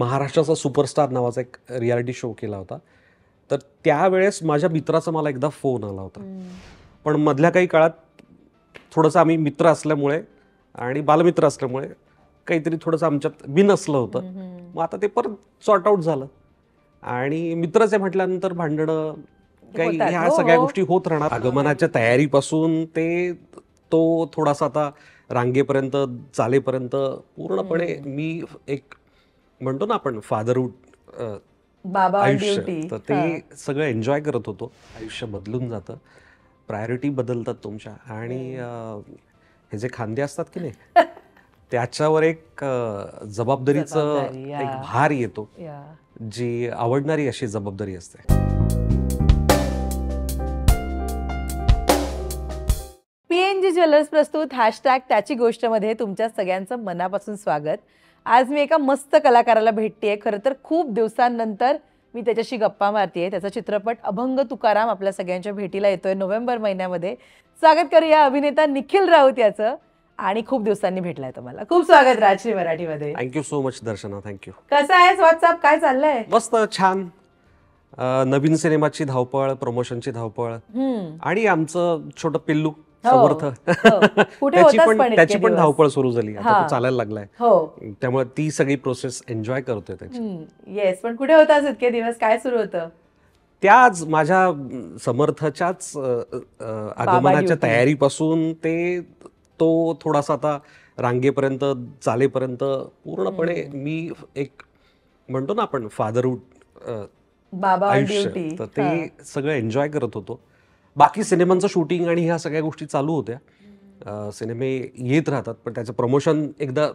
महाराष्ट्राचा सुपरस्टार नावाचा एक रियालिटी शो केला होता. तर त्यावेळेस माझ्या मित्राचा मला एकदा फोन आला होता. पण मधल्या काही काळात थोडंसं आम्ही मित्र असल्यामुळे आणि बालमित्र असल्यामुळे काहीतरी थोडंसं आमच्यात बिनसलं होतं. मग आता ते परत सॉर्ट आउट झालं आणि मित्रच आहे म्हटल्यानंतर भांडणं काही ह्या सगळ्या गोष्टी होत राहणार. आगमनाच्या तयारीपासून ते तो थोडासा आता रांगेपर्यंत चालेपर्यंत पूर्णपणे मी एक म्हणतो ना आपण फादरहूड आयुष्य, तर ते सगळं एन्जॉय करत होतो. आयुष्य बदलून जातं, प्रायोरिटी बदलतात तुमच्या आणि हे जे खांदे असतात की नाही त्याच्यावर एक जबाबदारीचं एक भार येतो, जी आवडणारी अशी जबाबदारी असते. PNG ज्वेलर्स प्रस्तुत हॅशटॅग त्याची गोष्ट मध्ये तुमच्या सगळ्यांचं मनापासून स्वागत. आज मी एका मस्त कलाकाराला भेटतेय. खरं तर खूप दिवसांनंतर मी त्याच्याशी गप्पा मारतेय. त्याचा चित्रपट अभंग तुकाराम आपल्या सगळ्यांच्या भेटीला येतोय नोव्हेंबर महिन्यामध्ये. स्वागत करूया अभिनेता निखिल राऊत याचं. आणि खूप दिवसांनी भेटलाय तुम्हाला. खूप स्वागत राजश्री मराठीमध्ये. थँक्यू सो मच दर्शना. थँक्यू. कसं आहेस? व्हॉट्सअप काय चाललंय? मस्त छान. नवीन सिनेमाची धावपळ, प्रमोशनची धावपळ आणि आमचं छोटं पिल्लू समर्थ त्याची पण धावपळ सुरू झाली. आता तो चालायला लागलाय, त्यामुळे ती सगळी प्रोसेस एन्जॉय करतोय त्याची. येस, पण कुठे होतास इतके दिवस? काय सुरू होतं? त्याच माझ्या समर्थच्याच आगमनाच्या तयारीपासून ते तो थोडासा आता रांगेपर्यंत चालेपर्यंत पूर्णपणे मी एक म्हणतो ना आपण फादरहूड आयुष्य, तर ते सगळं एन्जॉय करत होतो. बाकी सिनेमांचं शूटिंग आणि ह्या सगळ्या गोष्टी चालू होत्या. सिनेमे येत राहतात, पण त्याचं प्रमोशन एकदा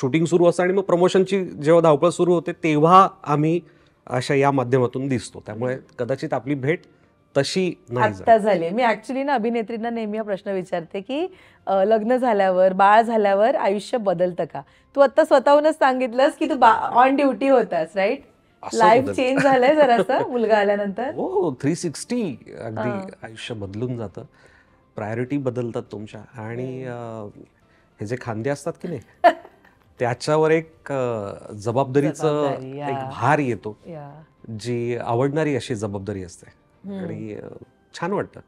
शूटिंग सुरू असतं आणि मग प्रमोशनची जेव्हा धावपळ सुरू होते तेव्हा आम्ही अशा या माध्यमातून दिसतो. त्यामुळे कदाचित आपली भेट तशी नाही झाली. मी ऍक्च्युली ना अभिनेत्रींना नेहमी हा प्रश्न विचारते की लग्न झाल्यावर, बाळ झाल्यावर आयुष्य बदलतं का? तू आता स्वतःहूनच सांगितलंस की तू ऑन ड्युटी होतास, राईट? लाईफ चेंज झालंय जरासं मुलगा आल्यानंतर. हो, 360 अगदी आयुष्य बदलून जातं, प्रायोरिटी बदलतात तुमच्या आणि हे जे खांदे असतात की नाही त्याच्यावर एक जबाबदारीचं एक भार येतो, जी आवडणारी अशी जबाबदारी असते आणि छान वाटतं.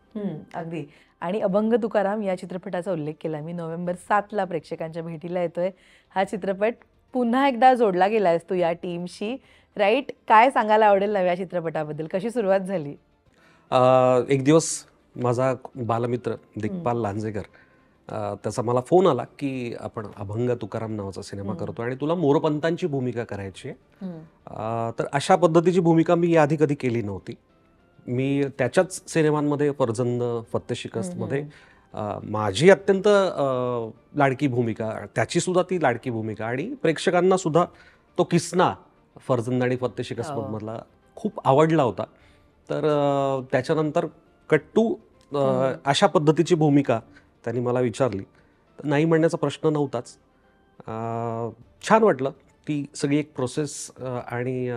अगदी. आणि अभंग तुकाराम या चित्रपटाचा उल्लेख केला मी. नोव्हेंबर 7 प्रेक्षकांच्या भेटीला येतोय. हा चित्रपट पुन्हा एकदा जोडला गेलायस तू या टीमशी, राईट? काय सांगायला आवडेल नव्या चित्रपटाबद्दल? कशी सुरुवात झाली? एक दिवस माझा बालमित्र दिग्पाल लांजेकर, त्याचा मला फोन आला की आपण अभंग तुकाराम नावाचा सिनेमा करतो आणि तुला मोरपंतांची भूमिका करायची आहे. तर अशा पद्धतीची भूमिका मी याआधी कधी केली नव्हती. मी त्याच्याच सिनेमांमध्ये फर्जंद, फत्ते शिकस्तमध्ये माझी अत्यंत लाडकी भूमिका, त्याची सुद्धा ती लाडकी भूमिका आणि प्रेक्षकांना सुद्धा तो किस्ना फर्जंद आणि फत्ते शिकस्तमधला खूप आवडला होता. तर त्याच्यानंतर कट्टू अशा पद्धतीची भूमिका त्यांनी मला विचारली, तर नाही म्हणण्याचा प्रश्न नव्हताच. छान वाटलं ती सगळी एक प्रोसेस. आणि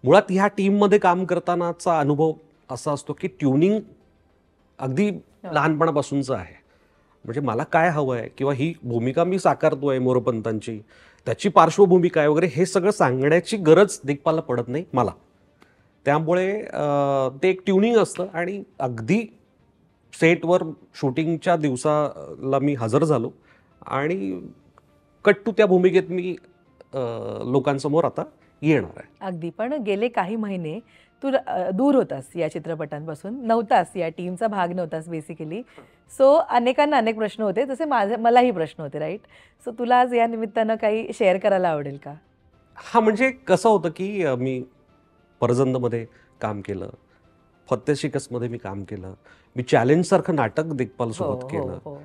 मुळात ह्या टीममध्ये काम करतानाचा अनुभव असा असतो की ट्युनिंग अगदी लहानपणापासूनचं आहे. म्हणजे मला काय हवं आहे किंवा ही भूमिका मी साकारतोय मोरपंतांची, त्याची पार्श्वभूमी काय वगैरे हे सगळं सांगण्याची गरज दिग्पालला पडत नाही मला. त्यामुळे ते एक ट्युनिंग असतं आणि अगदी सेटवर शूटिंगच्या दिवसाला मी हजर झालो आणि कट्टू त्या भूमिकेत मी लोकांसमोर आता येणार आहे. अगदी. पण गेले काही महिने तू दूर होतास या चित्रपटांपासून, नव्हतास, या टीमचा भाग नव्हतास बेसिकली. सो अनेकांना अनेक प्रश्न होते, जसे मलाही प्रश्न होते, राईट? सो तुला आज या निमित्तानं काही शेअर करायला आवडेल का? हा, म्हणजे कसं होतं की मी फर्जंदमध्ये काम केलं, फत्ते शिकस्तमध्ये मी काम केलं, मी चॅलेंजसारखं नाटक दिग्पाल सोबत केलं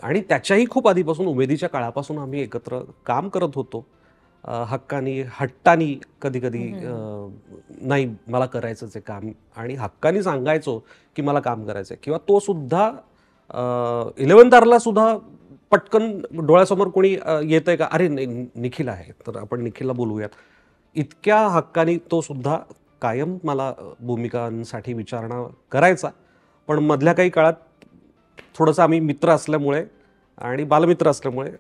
आणि त्याच्याही खूप आधीपासून, उमेदीच्या काळापासून आम्ही एकत्र काम करत होतो. हक्कानी, हट्टानी, कधी कधी नाही मला करायचंच आहे काम आणि हक्कानी सांगायचो की मला काम करायचं आहे. किंवा तो सुद्धा 11th आरला सुद्धा पटकन डोळ्यासमोर कोणी येतंय का, अरे निखिल आहे तर आपण निखिलला बोलूयात, इतक्या हक्कानी तो सुद्धा कायम मला भूमिकांसाठी विचारणा करायचा. पण मधल्या काही काळात थोडंसं आम्ही मित्र असल्यामुळे आणि बालमित्र असल्यामुळे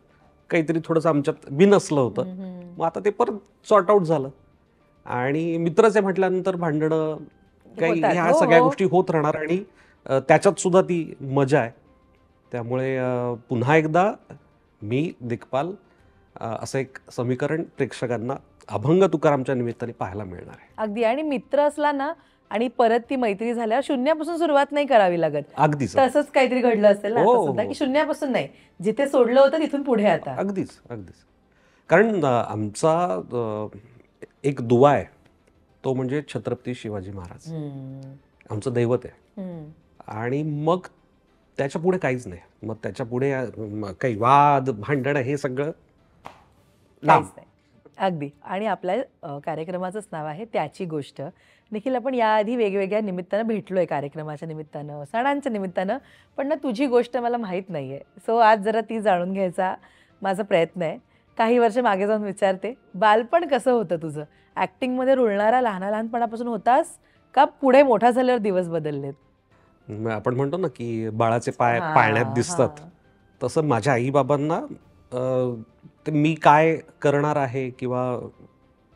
काहीतरी थोडंसं आमच्यात बिनसलं होतं. मग आता ते परत सॉर्ट आउट झालं आणि मित्रच आहे म्हटल्यानंतर भांडणं काही होतात. ह्या हो, सगळ्या हो. गोष्टी होत राहणार आणि त्याच्यात सुद्धा ती मजा आहे. त्यामुळे पुन्हा एकदा मी दिग्पाल असं एक समीकरण प्रेक्षकांना अभंग तुकारामच्या निमित्ताने पाहायला मिळणार आहे. अगदी. आणि मित्र असला ना आणि परत ती मैत्री झाल्यावर शून्यापासून सुरुवात नाही करावी लागत. अगदीच तसंच काहीतरी घडलं असेल ना हो, आता हो, सुद्धा, हो. की शून्यापासून नाही, जिथे सोडलं होतं तिथून पुढे आता. अगदीच अगदीच. कारण आमचा एक दुवा आहे, तो म्हणजे छत्रपती शिवाजी महाराज. हम्म. आमचं दैवत आहे. हम्म. आणि मग त्याच्या पुढे काहीच नाही. मग त्याच्या पुढे काही वाद भांडणं हे सगळं लांब. काहीच नाही. अगदी. आणि आपल्या कार्यक्रमाचंच नाव आहे त्याची गोष्ट. निखिल, आपण याआधी वेगवेगळ्या निमित्तानं भेटलोय, कार्यक्रमाच्या निमित्तानं, सणांच्या निमित्तानं, पण ना तुझी गोष्ट मला माहीत नाही आहे. सो आज जरा ती जाणून घ्यायचा माझा प्रयत्न आहे. काही वर्ष मागे जाऊन विचारते, बालपण कसं होतं तुझं? ॲक्टिंगमध्ये रुळणारा लहानपणापासून होतास का पुढे मोठा झाल्यावर दिवस बदललेत? मग आपण म्हणतो ना की बाळाचे पाय हां, पाळण्यात दिसतात, हां. तसं माझ्या आईबाबांना ते मी काय करणार आहे किंवा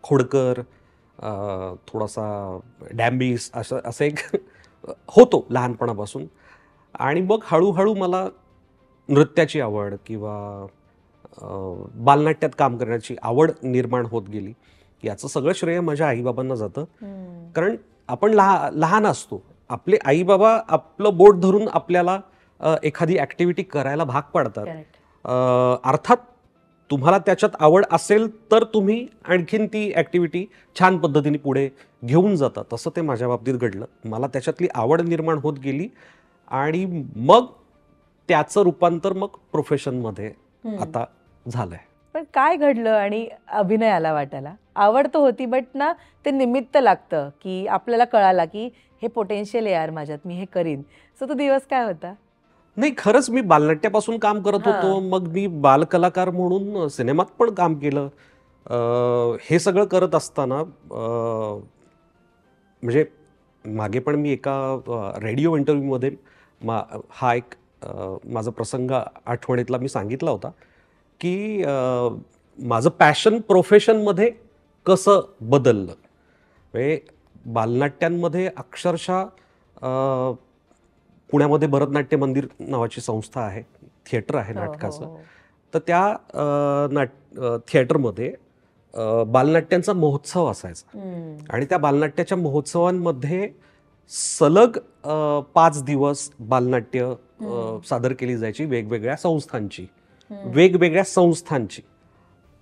खोडकर, थोडासा डॅम्बिस असं असं एक होतो लहानपणापासून. आणि मग हळूहळू मला नृत्याची आवड किंवा बालनाट्यात काम करण्याची आवड निर्माण होत गेली. याचं सगळं श्रेय माझ्या आईबाबांना जातं. हम्म. कारण आपण लहान असतो, आपले आईबाबा आपलं बोट धरून आपल्याला एखादी ॲक्टिव्हिटी करायला भाग पाडतात. Correct. अर्थात तुम्हाला त्याच्यात आवड असेल तर तुम्ही आणखीन ती ॲक्टिव्हिटी छान पद्धतीने पुढे घेऊन जाता. तसं ते माझ्या बाबतीत घडलं. मला त्याच्यातली आवड निर्माण होत गेली आणि मग त्याचं रूपांतर मग प्रोफेशनमध्ये आता झालंय. पण काय घडलं आणि अभिनयाला वाटायला? आवड तर होती, बट ना ते निमित्त लागतं, की आपल्याला कळाला की हे पोटेन्शियल आहे यार माझ्यात, मी हे करीन. सो तो दिवस काय होता? नाही, खरंच मी बालनाट्यापासून काम करत होतो. हां. मग मी बालकलाकार म्हणून सिनेमात पण काम केलं. हे सगळं करत असताना म्हणजे मागे पण मी एका रेडिओ इंटरव्ह्यूमध्ये हा एक माझा प्रसंग आठवणीतला मी सांगितला होता की माझं पॅशन प्रोफेशनमध्ये कसं बदललं. म्हणजे बालनाट्यांमध्ये अक्षरशः पुण्यामध्ये भरतनाट्य मंदिर नावाची संस्था आहे, थिएटर आहे हो, नाटकाचं. हो. तर त्या थिएटरमध्ये बालनाट्यांचा महोत्सव असायचा. हम्म. आणि त्या बालनाट्याच्या महोत्सवांमध्ये सलग 5 दिवस बालनाट्य सादर केली जायची वेगवेगळ्या संस्थांची.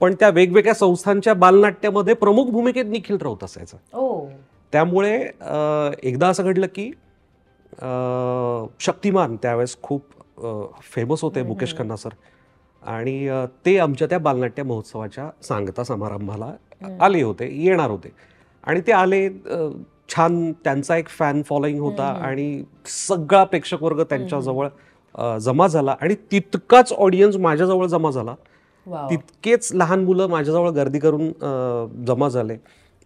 पण त्या वेगवेगळ्या संस्थांच्या बालनाट्यामध्ये प्रमुख भूमिकेत निखिल राऊत असायचा. ओ. त्यामुळे एकदा असं घडलं की शक्तिमान त्यावेळेस खूप फेमस होते, मुकेश खन्ना सर. आणि ते आमच्या त्या बालनाट्य महोत्सवाच्या सांगता समारंभाला आले होते, येणार होते. आणि ते आले, छान त्यांचा एक फॅन फॉलोईंग होता आणि सगळा प्रेक्षक वर्ग त्यांच्याजवळ जमा झाला आणि तितकाच ऑडियन्स माझ्याजवळ जमा झाला. वाव. तितकेच लहान मुलं माझ्याजवळ गर्दी करून जमा झाले.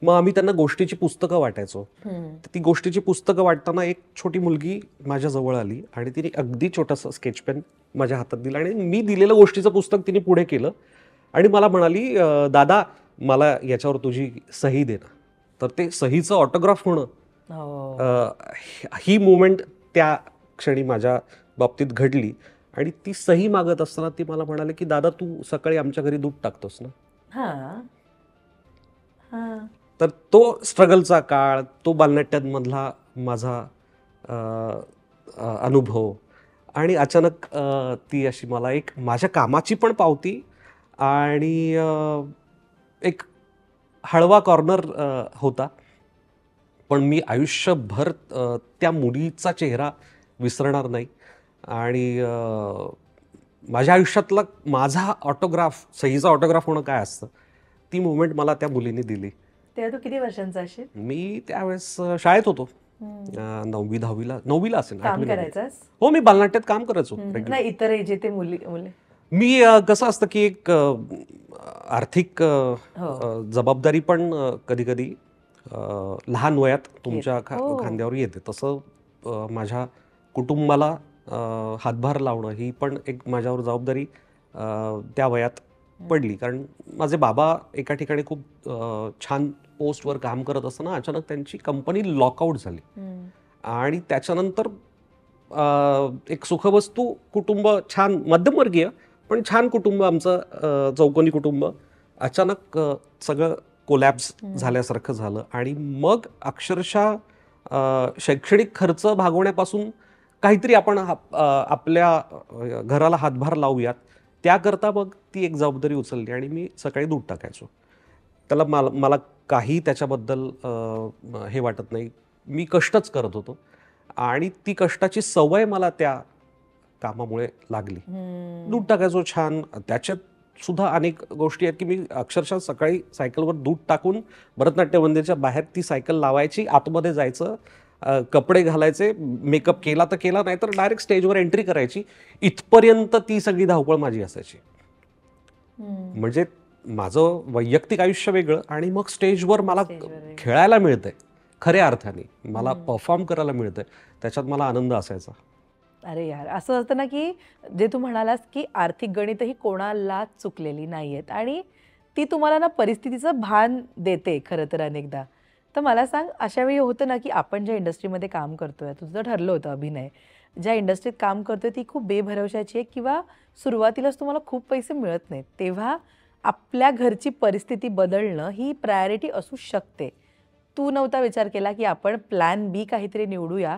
मग आम्ही त्यांना गोष्टीची पुस्तकं वाटायचो. तर ती गोष्टीची पुस्तकं वाटताना एक छोटी मुलगी माझ्याजवळ आली आणि तिने अगदी छोटंसं स्केच पेन माझ्या हातात दिलं आणि मी दिलेलं गोष्टीचं पुस्तक तिने पुढे केलं आणि मला म्हणाली, दादा मला याच्यावर तुझी सही दे ना. तर ते सहीचं ऑटोग्राफ होणं, ही मुवमेंट त्या क्षणी माझ्या बाबतीत घडली. आणि ती सही मागत असताना ती मला म्हणाले की दादा तू सकाळी आमच्या घरी दूध टाकतोस ना. हां. हां. तर तो स्ट्रगलचा काळ, तो बालनाट्यांमधला माझा अनुभव. आणि अचानक ती अशी मला एक माझ्या कामाची पण पावती आणि एक हळवा कॉर्नर होता. पण मी आयुष्यभर त्या मुलीचा चेहरा विसरणार नाही. आणि माझ्या आयुष्यातला माझा ऑटोग्राफ, सहीचा ऑटोग्राफ होणं काय असतं, ती मुवमेंट मला त्या मुलीने दिली. तेव्हा तू किती वर्षांचा असेल? मी त्यावेळेस शाळेत होतो, 9वी-10वीला असेल. काम 8वी ला. करायचास? हो, मी बालनाट्यात काम करायचो. नाही, इतर जे ते मुले. मी कसं असतं की एक आर्थिक जबाबदारी पण कधी कधी लहान वयात तुमच्या खांद्यावर येते. तसं माझ्या कुटुंबाला हातभार लावणं ही पण एक माझ्यावर जबाबदारी त्या वयात पडली. कारण माझे बाबा एका ठिकाणी खूप छान पोस्टवर काम करत असताना अचानक त्यांची कंपनी लॉकआउट झाली आणि त्याच्यानंतर एक सुखवस्तू कुटुंब, छान मध्यमवर्गीय पण छान कुटुंब आमचं, चौकोनी कुटुंब अचानक सगळं कोलॅप्स झाल्यासारखं झालं. आणि मग अक्षरशः शैक्षणिक खर्च भागवण्यापासून काहीतरी आपण आपल्या घराला हातभार लावूयात त्याकरता मग ती एक जबाबदारी उचलली आणि मी सकाळी दूध टाकायचो. त्याला मला काही त्याच्याबद्दल हे वाटत नाही. मी कष्टच करत होतो आणि ती कष्टाची सवय मला त्या कामामुळे लागली. दूध टाकायचो छान. त्याच्यात सुद्धा अनेक गोष्टी आहेत की मी अक्षरशः सकाळी सायकलवर दूध टाकून भरतनाट्य मंदिरच्या बाहेर ती सायकल लावायची, आतमध्ये जायचं, कपडे घालायचे, मेकअप केला तर केला, नाही तर डायरेक्ट स्टेजवर एंट्री करायची. इथपर्यंत ती सगळी धावपळ माझी असायची. म्हणजे माझं वैयक्तिक आयुष्य वेगळं आणि मग स्टेजवर मला खेळायला मिळतंय, खऱ्या अर्थाने मला परफॉर्म करायला मिळतंय, त्याच्यात मला आनंद असायचा. अरे यार, असं असतं ना की जे तू म्हणालास की आर्थिक गणित ही कोणालाच चुकलेली नाहीयेत आणि ती तुम्हाला ना परिस्थितीचं भान देते खरं तर अनेकदा. तर मला सांग, अशा वेळी होतं ना की आपण ज्या इंडस्ट्रीमध्ये काम करतोय, तुझं ठरलं होतं अभिनय, ज्या इंडस्ट्रीत काम करतोय ती खूप बेभरवशाची आहे किंवा सुरुवातीलाच तुम्हाला खूप पैसे मिळत नाहीत, तेव्हा आपल्या घरची परिस्थिती बदलणं ही प्रायोरिटी असू शकते. तू नव्हता विचार केला की आपण प्लॅन बी काहीतरी निवडूया,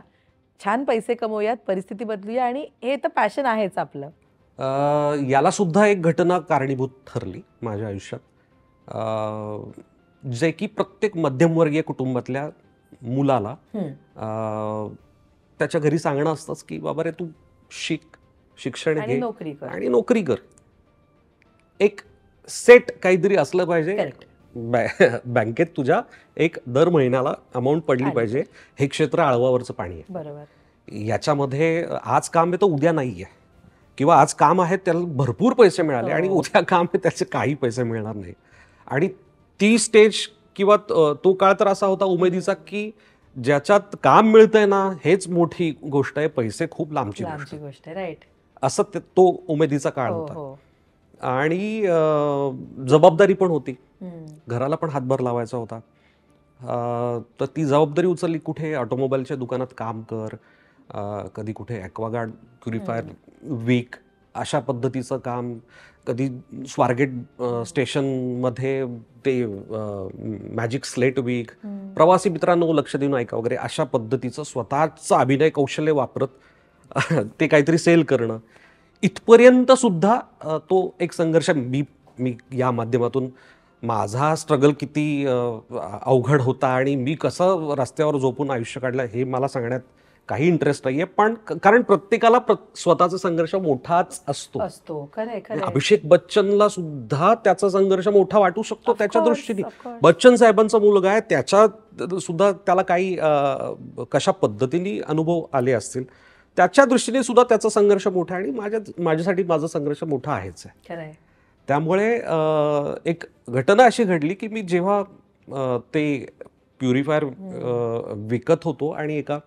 छान पैसे कमवूयात, परिस्थिती बदलूया आणि हे तर पॅशन आहेच आपलं? याला सुद्धा एक घटना कारणीभूत ठरली माझ्या आयुष्यात, जे की प्रत्येक मध्यमवर्गीय कुटुंबातल्या मुलाला त्याच्या घरी सांगणं असतंच की बाबा रे तू शिक, शिक्षण आणि घे नोकरी कर. आणि नोकरी कर. एक सेट काहीतरी असलं पाहिजे. Correct. बँकेत तुझ्या एक दर महिन्याला अमाऊंट पडली आली. पाहिजे. हे क्षेत्र आळवावरचं पाणी आहे. बरोबर. याच्यामध्ये आज काम आहे तर उद्या नाही आहे, किंवा आज काम आहे त्याला भरपूर पैसे मिळाले आणि उद्या काम आहे त्याचे काही पैसे मिळणार नाही. आणि ती स्टेज किंवा तो काळ तर असा होता उमेदीचा की ज्याच्यात काम मिळतंय ना हेच मोठी गोष्ट आहे, पैसे खूप लांबची लांबची गोष्ट आहे. राईट. असं तो उमेदीचा काळ हो होता. हो. आणि जबाबदारी पण होती, घराला पण हातभार लावायचा होता. तर ती जबाबदारी उचलली. कुठे ऑटोमोबाईलच्या दुकानात काम कर, कधी कुठे ॲक्वागार्ड प्युरिफायर वीक अशा पद्धतीचं काम, कधी स्वारगेट स्टेशनमध्ये ते मॅजिक स्लेट वीक, प्रवासी मित्रांनो लक्ष देऊन ऐका वगैरे अशा पद्धतीचं स्वतःचं अभिनय कौशल्य वापरत ते काहीतरी सेल करणं, इथपर्यंत सुद्धा तो एक संघर्ष. मी या माध्यमातून माझा स्ट्रगल किती अवघड होता आणि मी कसं रस्त्यावर झोपून आयुष्य काढलं हे मला सांगण्यात काही इंटरेस्ट नाहीये. पण कारण प्रत्येकाला स्वतःचा संघर्ष मोठाच असतो. खरंय. अभिषेक बच्चनला सुद्धा त्याचा संघर्ष मोठा वाटू शकतो Of त्याच्या course, दृष्टीने. of course. बच्चन साहेबांचा मुलगा आहे, त्याच्या सुद्धा त्याला काही कशा पद्धतीने अनुभव आले असतील, त्याच्या दृष्टीने सुद्धा त्याचा संघर्ष मोठा आहे आणि माझ्यासाठी माझा संघर्ष मोठा आहेच आहे. खरंय. त्यामुळे एक घटना अशी घडली की मी जेव्हा ते प्युरिफायर विकत होतो आणि एका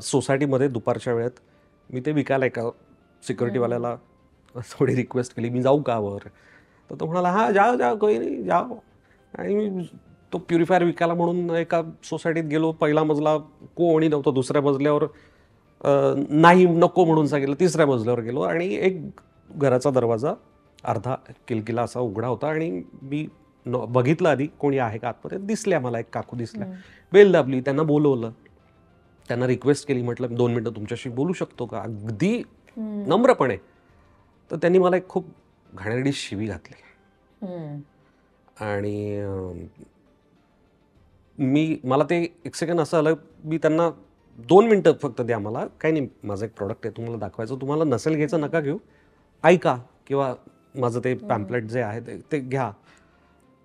सोसायटीमध्ये दुपारच्या वेळेत मी ते विकायला एका सिक्युरिटीवाल्याला थोडी रिक्वेस्ट केली, मी जाऊ का वर? तर तो म्हणाला हां जा काही नाही जाओ. आणि मी तो प्युरिफायर विकायला म्हणून एका सोसायटीत गेलो. पहिला मजला कोणी नव्हतं, दुसऱ्या मजल्यावर नाही नको म्हणून सांगितलं, तिसऱ्या मजल्यावर गेलो आणि एक घराचा दरवाजा अर्धा किलकिला असा उघडा होता आणि मी बघितलं आधी कोणी आहे का आतमध्ये. दिसल्या मला एक काकू दिसल्या, बेल दाबली, त्यांना बोलवलं, त्यांना रिक्वेस्ट केली, म्हटलं 2 मिनिटं तुमच्याशी बोलू शकतो का, अगदी नम्रपणे. तर त्यांनी मला एक खूप घाणेरडी शिवी घातली आणि मला ते एक सेकंड असं आलं, मी त्यांना 2 मिनिटं फक्त द्या मला, काही नाही माझं एक प्रॉडक्ट आहे तुम्हाला दाखवायचं, तुम्हाला नसेल घ्यायचं नका घेऊ, ऐका किंवा माझं ते पॅम्पलेट जे आहे ते घ्या.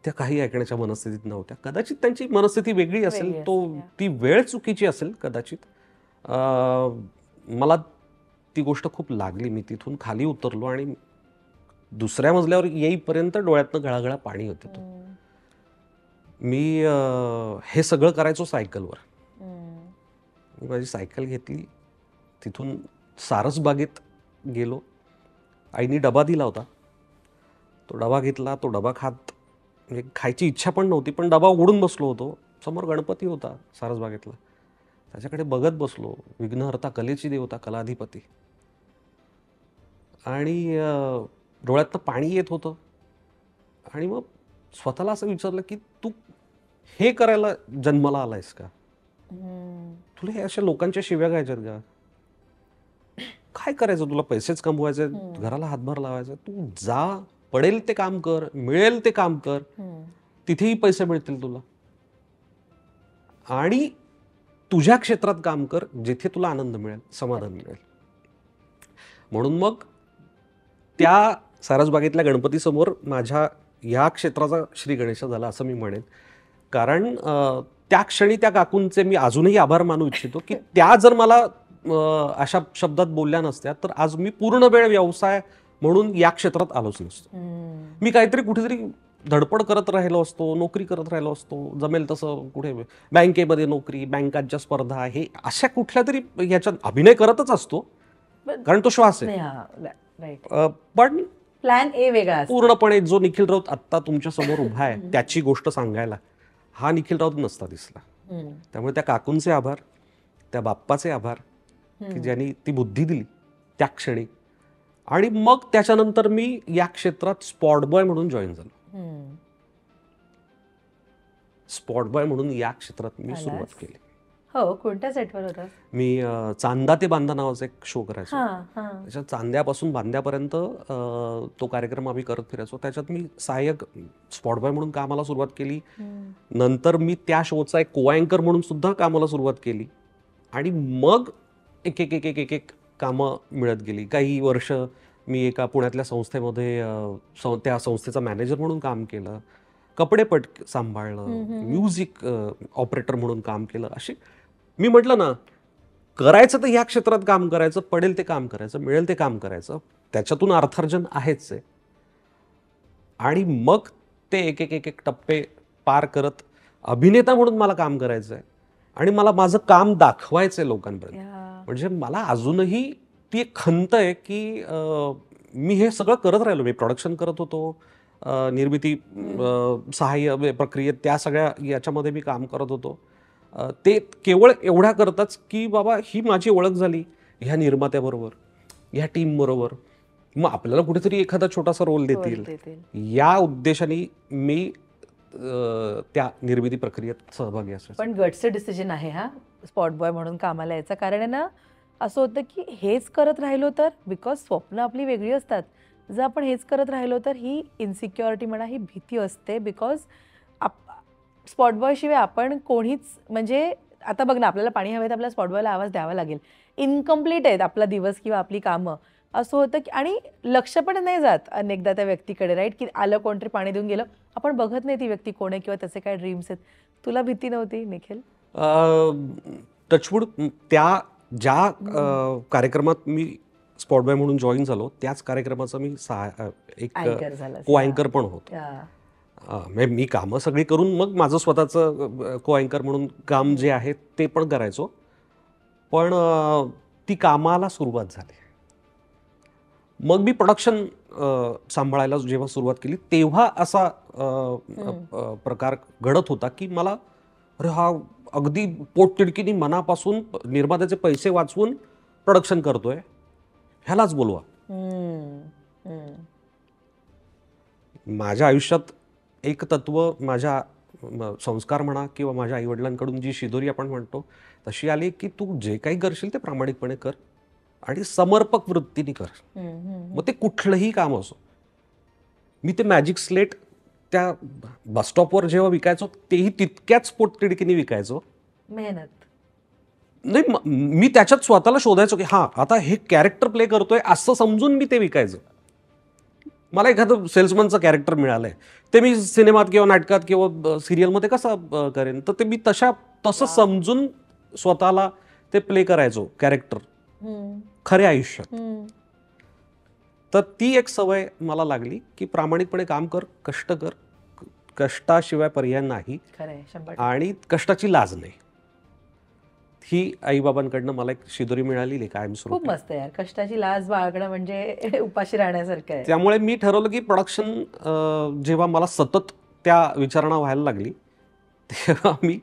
त्या काही ऐकण्याच्या मनस्थितीत नव्हत्या. कदाचित त्यांची मनस्थिती वेगळी असेल, ती वेळ चुकीची असेल कदाचित. मला ती गोष्ट खूप लागली. मी तिथून खाली उतरलो आणि दुसऱ्या मजल्यावर येईपर्यंत डोळ्यातनं गळागळा पाणी होतं. मी हे सगळं करायचो सायकलवर. मी माझी सायकल घेतली, तिथून सारसबागेत गेलो. आईनी डबा दिला होता, तो डबा घेतला, तो डबा खात म्हणजे खायची इच्छा पण नव्हती, पण डबा उघडून बसलो होतो. समोर गणपती होता सारसबागेतला, त्याच्याकडे बघत बसलो. विघ्नहर्ता, कलेची देवता, कलाधिपती. आणि डोळ्यातनं पाणी येत होतं. आणि मग स्वतःला असं विचारलं की तू हे करायला जन्माला आलायस का? तुला हे अशा लोकांच्या शिव्या घ्यायच्यात का? काय करायचं तुला? पैसेच कमवायचे, घराला हातभार लावायचा. तू जा, पडेल ते काम कर, मिळेल ते काम कर, तिथेही पैसे मिळतील तुला. आणि तुझ्या क्षेत्रात काम कर जिथे तुला आनंद मिळेल, समाधान मिळेल. म्हणून मग त्या सारसबागेतल्या गणपतीसमोर माझ्या या क्षेत्राचा श्री गणेश झाला असं मी म्हणेन. कारण त्या क्षणी त्या काकूंचे मी अजूनही आभार मानू इच्छितो की त्या जर मला अशा शब्दात बोलल्या नसत्या तर आज मी पूर्ण वेळ व्यवसाय म्हणून या क्षेत्रात आलोच नसतो. मी काहीतरी कुठेतरी धडपड करत राहिलो असतो, नोकरी करत राहिलो असतो, जमेल तसं कुठे बँकेमध्ये नोकरी, बँकांच्या स्पर्धा, हे अशा कुठल्या तरी ह्याच्यात अभिनय करतच असतो कारण तो श्वास आहे. पण प्लॅन ए वेगळा पूर्णपणे जो निखिल राऊत आत्ता तुमच्या समोर उभा आहे त्याची गोष्ट सांगायला हा निखिल राऊत नसता दिसला. त्यामुळे त्या काकूंचे आभार, त्या बाप्पाचे आभार की ज्यांनी ती बुद्धी दिली त्या क्षणी. आणि मग त्याच्यानंतर मी या क्षेत्रात स्पॉट बॉय म्हणून जॉईन झालो. स्पॉट बॉय म्हणून या क्षेत्रात मी सुरुवात केली. हो, कोणत्या सेटवर होता? मी चांदा ते बांधा नावाचा एक शो करायचो. त्याच्यात चांद्यापासून बांध्यापर्यंत तो कार्यक्रम आम्ही करत फिरायचो. त्याच्यात मी सहाय्यक स्पॉट बॉय म्हणून कामाला सुरुवात केली. नंतर मी त्या शोचा एक को अँकर म्हणून सुद्धा कामाला सुरुवात केली. आणि मग एक एक एक एक एक कामं मिळत गेली. काही वर्ष मी एका पुण्यातल्या संस्थेमध्ये त्या संस्थेचा मॅनेजर म्हणून काम केलं, कपडेपट सांभाळलं, म्युझिक ऑपरेटर म्हणून काम केलं. अशी मी म्हटलं ना, करायचं तर ह्या क्षेत्रात काम करायचं, पडेल ते काम करायचं, मिळेल ते काम करायचं, त्याच्यातून अर्थार्जन आहेच आहे. आणि मग ते एक एक एक एक टप्पे पार करत अभिनेता म्हणून मला काम करायचं आहे आणि मला माझं काम दाखवायचं आहे लोकांपर्यंत. म्हणजे मला अजूनही ती एक खंत आहे की मी हे सगळं करत राहिलो. मी प्रोडक्शन करत होतो, निर्मिती सहाय्य प्रक्रियेत त्या सगळ्या याच्यामध्ये मी काम करत होतो. ते केवळ एवढ्या करताच की बाबा ही माझी ओळख झाली ह्या निर्मात्याबरोबर, ह्या टीमबरोबर, मग आपल्याला कुठेतरी एखादा छोटासा रोल देतील या उद्देशाने मी त्या निर्मिती प्रक्रियेत सहभागी असतो. पण गटचं डिसिजन आहे हा स्पॉट बॉय म्हणून कामाला यायचा. कारण आहे ना, असं होतं की हेच करत राहिलो तर, बिकॉज स्वप्न आपली वेगळी असतात, जर आपण हेच करत राहिलो तर ही इन्सिक्युरिटी म्हणा, ही भीती असते. बिकॉज स्पॉट बॉय शिवाय आपण कोणीच, म्हणजे आता बघ ना, आपल्याला पाणी हवेत, आपल्याला स्पॉट बॉयला आवाज द्यावा लागेल. इनकम्प्लीट आहेत आपला दिवस किंवा आपली कामं. असं होतं की आणि लक्ष पण नाही जात अनेकदा त्या व्यक्तीकडे, राईट, की आलं कोणतरी पाणी देऊन गेलं, आपण बघत नाही ती व्यक्ती कोण आहे किंवा त्याचे काय ड्रीम्स आहेत. तुला भीती नव्हती निखिल? टचवूड त्या ज्या कार्यक्रमात मी स्पॉट बॉय म्हणून जॉईन झालो त्याच कार्यक्रमाचा मी एक को अँकर पण होतो. मी कामं सगळी करून मग माझं स्वतःचं को अँकर म्हणून काम जे आहे ते पण करायचो. पण ती कामाला सुरुवात झाली. मग मी प्रोडक्शन सांभाळायला जेव्हा सुरुवात केली तेव्हा असा प्रकार घडत होता की मला अरे हा अगदी पोटतिडकीनी मनापासून निर्मात्याचे पैसे वाचवून प्रोडक्शन करतोय, ह्यालाच बोलवा. माझ्या आयुष्यात एक तत्व, माझ्या संस्कार म्हणा किंवा माझ्या आईवडिलांकडून जी शिदोरी आपण म्हणतो तशी आली की तू जे काही करशील ते प्रामाणिकपणे कर आणि समर्पक वृत्तीने कर, मग ते कुठलंही काम असो. मी ते मॅजिक स्लेट त्या बसस्टॉपवर जेव्हा विकायचो तेही तितक्याच पोटतिडकीने विकायचो. मेहनत नाही, मी त्याच्यात स्वतःला शोधायचो की हा आता हे कॅरेक्टर प्ले करतोय असं समजून मी ते विकायचं. मला एखादं सेल्समनचं कॅरेक्टर मिळालंय ते मी सिनेमात किंवा नाटकात किंवा सिरियलमध्ये कसं करेन, तर ते मी तसं समजून स्वतःला ते प्ले करायचो कॅरेक्टर खऱ्या आयुष्यात. तर ती एक सवय मला लागली की प्रामाणिकपणे काम कर, कष्ट कर, कष्टाशिवाय पर्याय नाही आणि कष्टाची लाज नाही. ही आईबाबांकडनं मला एक शिदोरी मिळालेली कायमस्वरूपी. खूप मस्त यार, कष्टाची लाज बाळगणं म्हणजे उपाशी राहण्यासारखं आहे. त्यामुळे मी ठरवलं की प्रोडक्शन जेव्हा मला सतत त्या विचारणा व्हायला लागली तेव्हा मी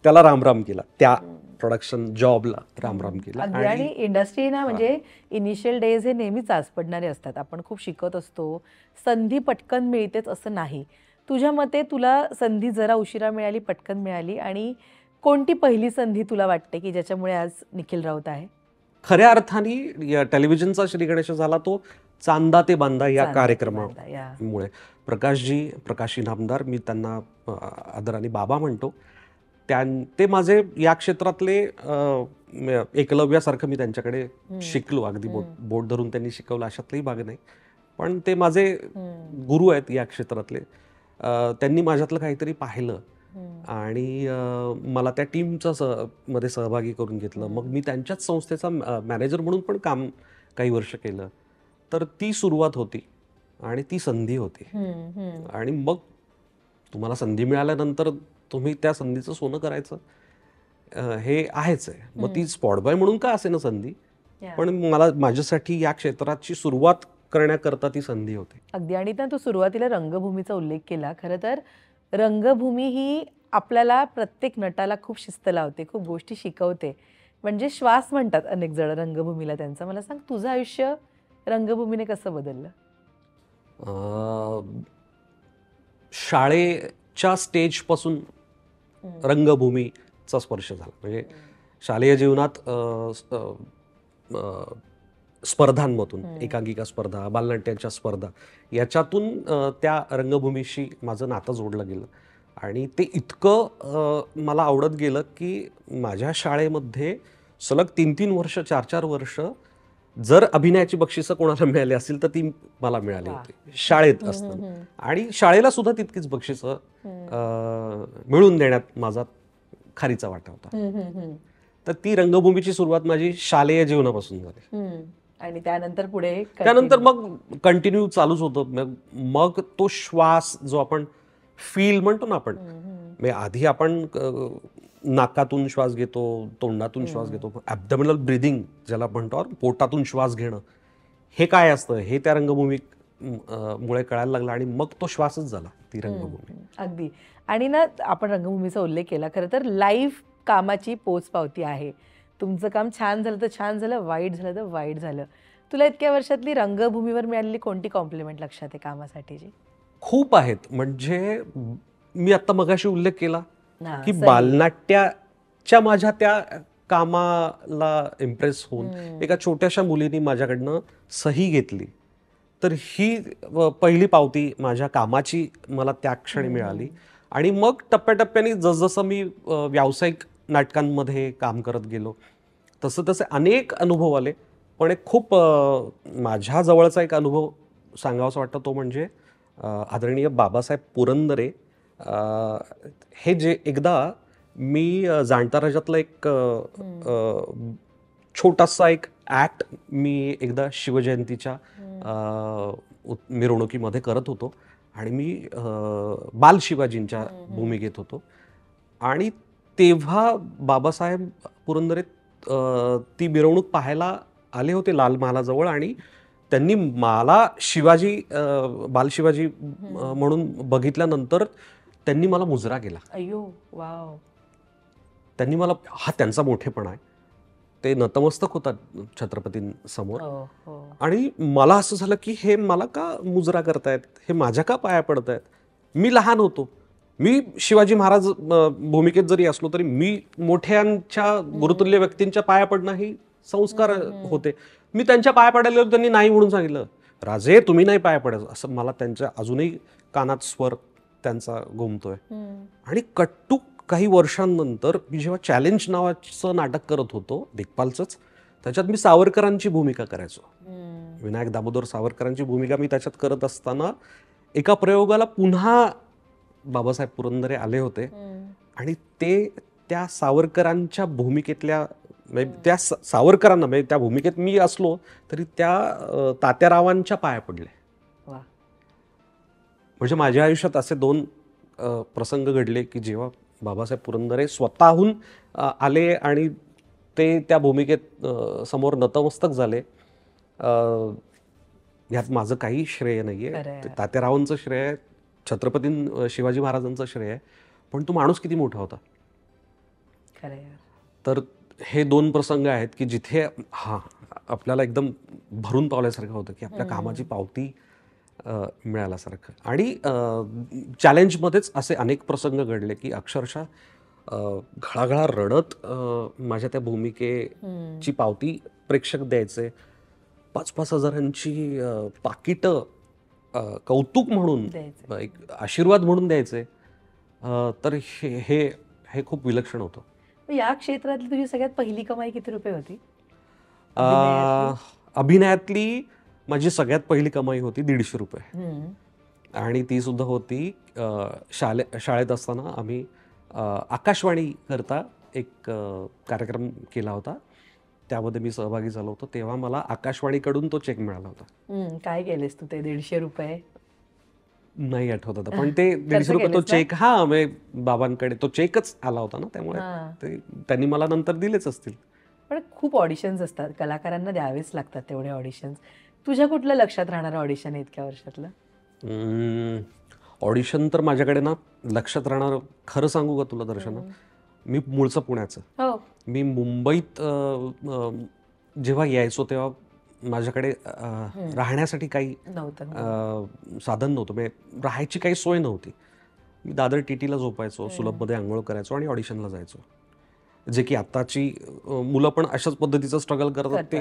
त्याला रामराम केला, त्या प्रोडक्शन जॉबला रामराम केला. अगदी. आणि इंडस्ट्री ना म्हणजे इनिशियल डेज हे नेहमीच आज पडणारे असतात. आपण खूप शिकत असतो, संधी पटकन मिळतेच असं नाही. तुझ्या मते तुला संधी जरा उशिरा मिळाली, पटकन मिळाली, आणि कोणती पहिली संधी तुला वाटते की ज्याच्यामुळे आज निखिल राऊत आहे? खऱ्या अर्थाने या टेलिव्हिजनचा श्री गणेश झाला तो चांदा ते बांदा या चांदा ते कार्यक्रमामुळे. बांदा, या. प्रकाश इनामदार, मी त्यांना आदराने बाबा म्हणतो, ते माझे या क्षेत्रातले एकलव्यासारखं मी त्यांच्याकडे शिकलो. अगदी बोट धरून त्यांनी शिकवलं अशातलीही भाग नाही, पण ते माझे गुरु आहेत या क्षेत्रातले. त्यांनी माझ्यातलं काहीतरी पाहिलं आणि मला त्या टीमचा मध्ये सहभागी करून घेतलं. मग मी त्यांच्याच संस्थेचा मॅनेजर म्हणून पण काम काही वर्ष केलं. तर ती सुरुवात होती आणि ती संधी होती. आणि मग तुम्हाला संधी मिळाल्यानंतर तुम्ही त्या संधीचं सोनं करायचं हे आहेच आहे. मग ती स्पॉटबॉय म्हणून का असे ना संधी, पण मला माझ्यासाठी या क्षेत्राची सुरुवात करण्याकरता ती संधी होती. अगदी. आणि तू सुरुवातीला रंगभूमीचा उल्लेख केला. खरं तर रंगभूमी ही आपल्याला, प्रत्येक नटाला खूप शिस्त लावते, खूप गोष्टी शिकवते. म्हणजे श्वास म्हणतात अनेक जण रंगभूमीला त्यांचा. मला सांग, तुझं आयुष्य रंगभूमीने कसं बदललं? शाळेच्या स्टेजपासून रंगभूमीचा स्पर्श झाला. म्हणजे शालेय जीवनात स्पर्धांमधून, एकांकिका स्पर्धा, बालनाट्यांच्या स्पर्धा, याच्यातून त्या रंगभूमीशी माझं नातं जोडलं गेलं. आणि ते इतकं मला आवडत गेलं की माझ्या शाळेमध्ये सलग 3-3 वर्ष, 4-4 वर्ष जर अभिनयाची बक्षिसं कोणाला मिळाली असतील तर ती मला मिळाली होती शाळेत असताना. आणि शाळेला सुद्धा तितकीच बक्षिसं मिळवून देण्यात माझा खारीचा वाटा होता. तर ती रंगभूमीची सुरुवात माझी शालेय जीवनापासून झाली. आणि त्यानंतर मग कंटिन्यू चालूच होतं. मग तो श्वास जो आपण फील म्हणतो ना, आपण म्हणजे आधी आपण नाकातून श्वास घेतो, तोंडातून श्वास घेतो, ॲब्डोमिनल ब्रीदिंग ज्याला म्हणतो, पोटातून श्वास घेणं, हे काय असतं हे त्या रंगभूमी मुळे कळायला लागलं. आणि मग तो श्वासच झाला, ती रंगभूमी. अगदी. आणि ना, आपण रंगभूमीचा उल्लेख केला. खरं तर लाईव्ह कामाची पोचपावती आहे. तुमचं काम छान झालं तर छान झालं, वाईट झालं तर वाईट झालं. तुला इतक्या वर्षातली रंगभूमीवर मिळालेली कोणती कॉम्प्लिमेंट लक्षात आहे कामासाठीची? खूप आहेत. म्हणजे मी आता मगाशी उल्लेख केला की बालनाट्याच्या माझ्या त्या कामाला इम्प्रेस होऊन एका छोट्याशा मुलीने माझ्याकडनं सही घेतली. तर ही पहिली पावती माझ्या कामाची मला त्या क्षणी मिळाली. आणि मग टप्प्याटप्प्याने जसजसं मी व्यावसायिक नाटकांमध्ये काम करत गेलो तसं तसे अनेक अनुभव आले. पण एक खूप माझ्या जवळचा एक अनुभव सांगावासा वाटतं, तो म्हणजे आदरणीय बाबासाहेब पुरंदरे. हे जे एकदा मी जाणता राजातला एक छोटासा एक ॲक्ट मी एकदा शिवजयंतीच्या मिरवणुकीमध्ये करत होतो आणि मी बाल शिवाजींच्या भूमिकेत होतो. आणि तेव्हा बाबासाहेब पुरंदरे ती मिरवणूक पाहायला आले होते लाल महालाजवळ. आणि त्यांनी मला शिवाजी, बालशिवाजी म्हणून बघितल्यानंतर त्यांनी मला मुजरा केला. अय्यो, वाव. त्यांनी मला, हा त्यांचा मोठेपणा आहे, ते नतमस्तक होतात छत्रपतींसमोर. आणि मला असं झालं की हे मला का मुजरा करतायत, हे माझ्या का पाया पडतायत. मी लहान होतो, मी शिवाजी महाराज भूमिकेत जरी असलो तरी मी मोठ्यांच्या गुरुतुल्य व्यक्तींच्या पाया पडणं ही संस्कार होते. मी त्यांच्या पाया पडायला, त्यांनी नाही म्हणून सांगितलं, राजे तुम्ही नाही पाया पडायचं, असं मला त्यांच्या अजूनही कानात स्वर त्यांचा घुमतोय. आणि कट्टू काही वर्षांनंतर मी जेव्हा चॅलेंज नावाचं नाटक करत होतो दिग्पालचंच, त्याच्यात मी सावरकरांची भूमिका करायचो. विनायक दामोदर सावरकरांची भूमिका मी त्याच्यात करत असताना एका प्रयोगाला पुन्हा बाबासाहेब पुरंदरे आले होते. आणि ते त्या सावरकरांच्या भूमिकेतल्या, त्या सावरकरांना, म्हणजे त्या भूमिकेत मी असलो तरी त्या तात्यारावांच्या पाया पडले. म्हणजे माझ्या आयुष्यात असे 2 प्रसंग घडले की जेव्हा बाबासाहेब पुरंदरे स्वतःहून आले आणि ते त्या भूमिकेत समोर नतमस्तक झाले. ह्यात माझं काही श्रेय नाहीये. खरं आहे. ते तात्यारावांचं श्रेय आहे, छत्रपती शिवाजी महाराजांचं श्रेय आहे. पण तो माणूस किती मोठा होता. खरं आहे. तर हे 2 प्रसंग आहेत की जिथे आपल्याला एकदम भरून पावल्यासारखं होतं की आपल्या कामाची पावती मिळाल्यासारखं. आणि चॅलेंजमध्येच असे अनेक प्रसंग घडले की अक्षरशः घळाघळा रडत माझ्या त्या भूमिकेची पावती प्रेक्षक द्यायचे. 5-5 हजारांची पाकिटं कौतुक म्हणून, द्यायचं. एक आशीर्वाद म्हणून द्यायचे. तर हे हे हे खूप विलक्षण होतं. मग या क्षेत्रातली तुझी सगळ्यात पहिली कमाई किती रुपये होती? अभिनयातली माझी सगळ्यात पहिली कमाई होती ₹150. हम्म. आणि ती सुद्धा होती शाळेत असताना आम्ही आकाशवाणी करता एक कार्यक्रम केला होता. त्यामध्ये मी सहभागी झालो होतो. तेव्हा मला आकाशवाणीकडून तो चेक मिळाला होता. काय केलेस तू ते ₹150? नाही आठवत आता, पण ते ₹150 तो केलेस ना? चेक बाबांकडे तो चेकच आला होता ना, त्यामुळे ते त्यांनी मला नंतर दिलेच असतील. पण खूप ऑडिशन्स असतात, कलाकारांना द्यावेच लागतात तेवढे ऑडिशन्स. तुझ्या कुठलं लक्षात राहणारं ऑडिशन आहे इतक्या वर्षातलं? ऑडिशन तर माझ्याकडे ना लक्षात राहणार, खरं सांगू का तुला दर्शना, मी मूळचं पुण्याचं. हो. मी मुंबईत जेव्हा यायचो तेव्हा माझ्याकडे राहण्यासाठी काही नव्हतं. साधन नव्हतं, म्हणजे राहायची काही सोय नव्हती. मी दादर टीटीला झोपायचो, सुलभमध्ये आंघोळ करायचो आणि ऑडिशनला जायचो. जे की आत्ताची मुलं पण अशाच पद्धतीचं स्ट्रगल करतात.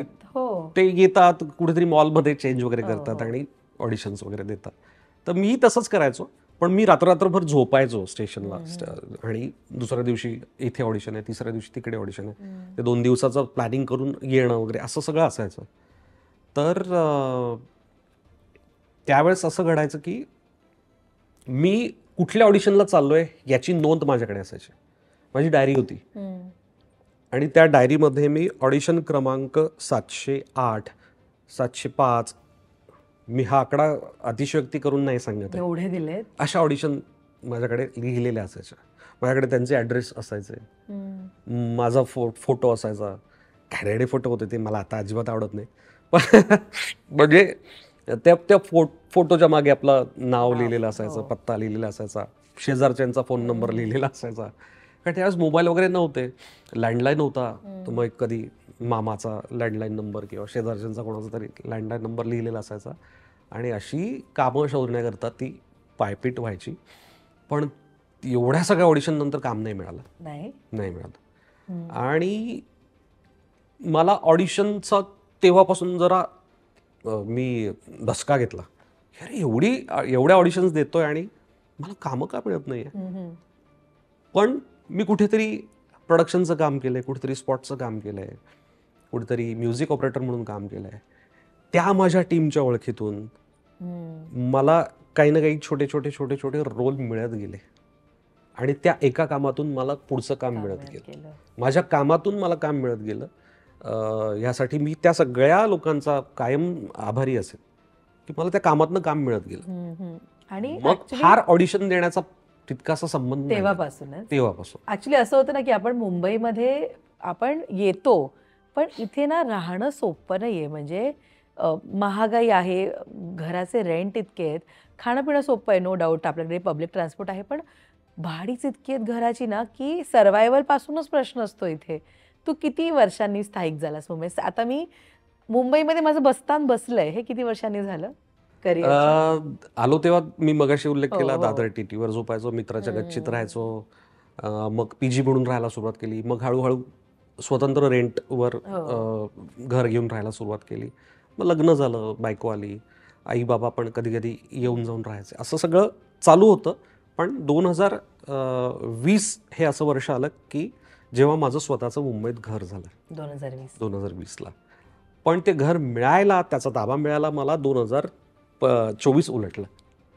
ते येतात कुठेतरी मॉलमध्ये चेंज वगैरे करतात आणि ऑडिशन्स वगैरे देतात. तर मी तसंच करायचो, पण मी रात्रभर झोपायचो स्टेशनला. आणि दुसऱ्या दिवशी इथे ऑडिशन आहे, तिसऱ्या दिवशी तिकडे ऑडिशन आहे. ते 2 दिवसाचं प्लॅनिंग करून येणं वगैरे असं सगळं असायचं. तर त्यावेळेस असं घडायचं की मी कुठल्या ऑडिशनला चाललोय याची नोंद माझ्याकडे असायची. माझी डायरी होती आणि त्या डायरीमध्ये मी ऑडिशन क्रमांक 708, 705, मी हा आकडा अतिशयोक्ती करून नाही सांगत, एवढे दिले अशा ऑडिशन माझ्याकडे लिहिलेल्या असायच्या. माझ्याकडे त्यांचे ॲड्रेस असायचे, माझा फोटो असायचा. घाणेरडे फोटो होते ते, मला आता अजिबात आवडत नाही. म्हणजे त्या फोटोच्या मागे आपलं नाव लिहिलेलं असायचं, पत्ता लिहिलेला असायचा, शेजारच्यांचा फोन नंबर लिहिलेला असायचा. कारण त्यावेळेस मोबाईल वगैरे नव्हते, लँडलाईन होता. तर मग कधी मामाचा लँडलाईन नंबर किंवा शेजारच्यांचा कोणाचा तरी लँडलाईन नंबर लिहिलेला असायचा. आणि अशी कामं शोधण्याकरता ती पायपीट व्हायची. पण एवढ्या सगळ्या ऑडिशन नंतर काम नाही मिळालं. नाही मिळालं. आणि मला ऑडिशनचा तेव्हापासून जरा मी धसका घेतला. अरे एवढ्या ऑडिशन्स देतोय आणि मला कामं का मिळत नाही आहे. पण मी कुठेतरी प्रोडक्शनचं काम केलं आहे, कुठेतरी स्पॉटचं काम केलं आहे, कुठेतरी म्युझिक ऑपरेटर म्हणून काम केलं आहे. त्या माझ्या टीमच्या ओळखीतून मला काही ना काही छोटे छोटे रोल मिळत गेले. आणि त्या एका कामातून मला पुढचं काम मिळत गेलं. माझ्या कामातून मला काम मिळत गेलं. ह्यासाठी मी त्या सगळ्या लोकांचा कायम आभारी असेल की मला त्या कामातनं काम मिळत गेलं. आणि मग फार ऑडिशन देण्याचा तितकासा संबंध तेव्हापासून ऍक्च्युली असं होतं ना की आपण मुंबईमध्ये आपण येतो, पण इथे ना राहणं सोपं नाहीये. म्हणजे महागाई आहे, घराचे रेंट इतके आहेत, खाणं पिणं सोपं आहे नो डाऊट, आपल्याकडे पब्लिक ट्रान्सपोर्ट आहे, पण भाडीच इतकी आहेत घराची ना की सर्व्हायव्हल पासूनच प्रश्न असतो इथे. तू किती वर्षांनी स्थायिक झालास मुंबईत? आता मी मुंबईमध्ये माझं बस्तान बसलंय, हे किती वर्षांनी झालं? आलो तेव्हा मी मगाशी उल्लेख केला, दादर टीटीवर झोपायचो, मित्राच्या गच्चीत राहायचो. मग पीजी म्हणून राहायला सुरुवात केली. मग हळूहळू स्वतंत्र रेंटवर घर घेऊन राहायला सुरुवात केली. मग लग्न झालं, बायको आली, आई बाबा पण कधी कधी येऊन जाऊन राहायचे. असं सगळं चालू होतं. पण 2020 हे असं वर्ष आलं की जेव्हा माझं स्वतःचं मुंबईत घर झालं 2020ला. पण ते घर मिळायला, त्याचा ताबा मिळायला मला 2024 उलटलं.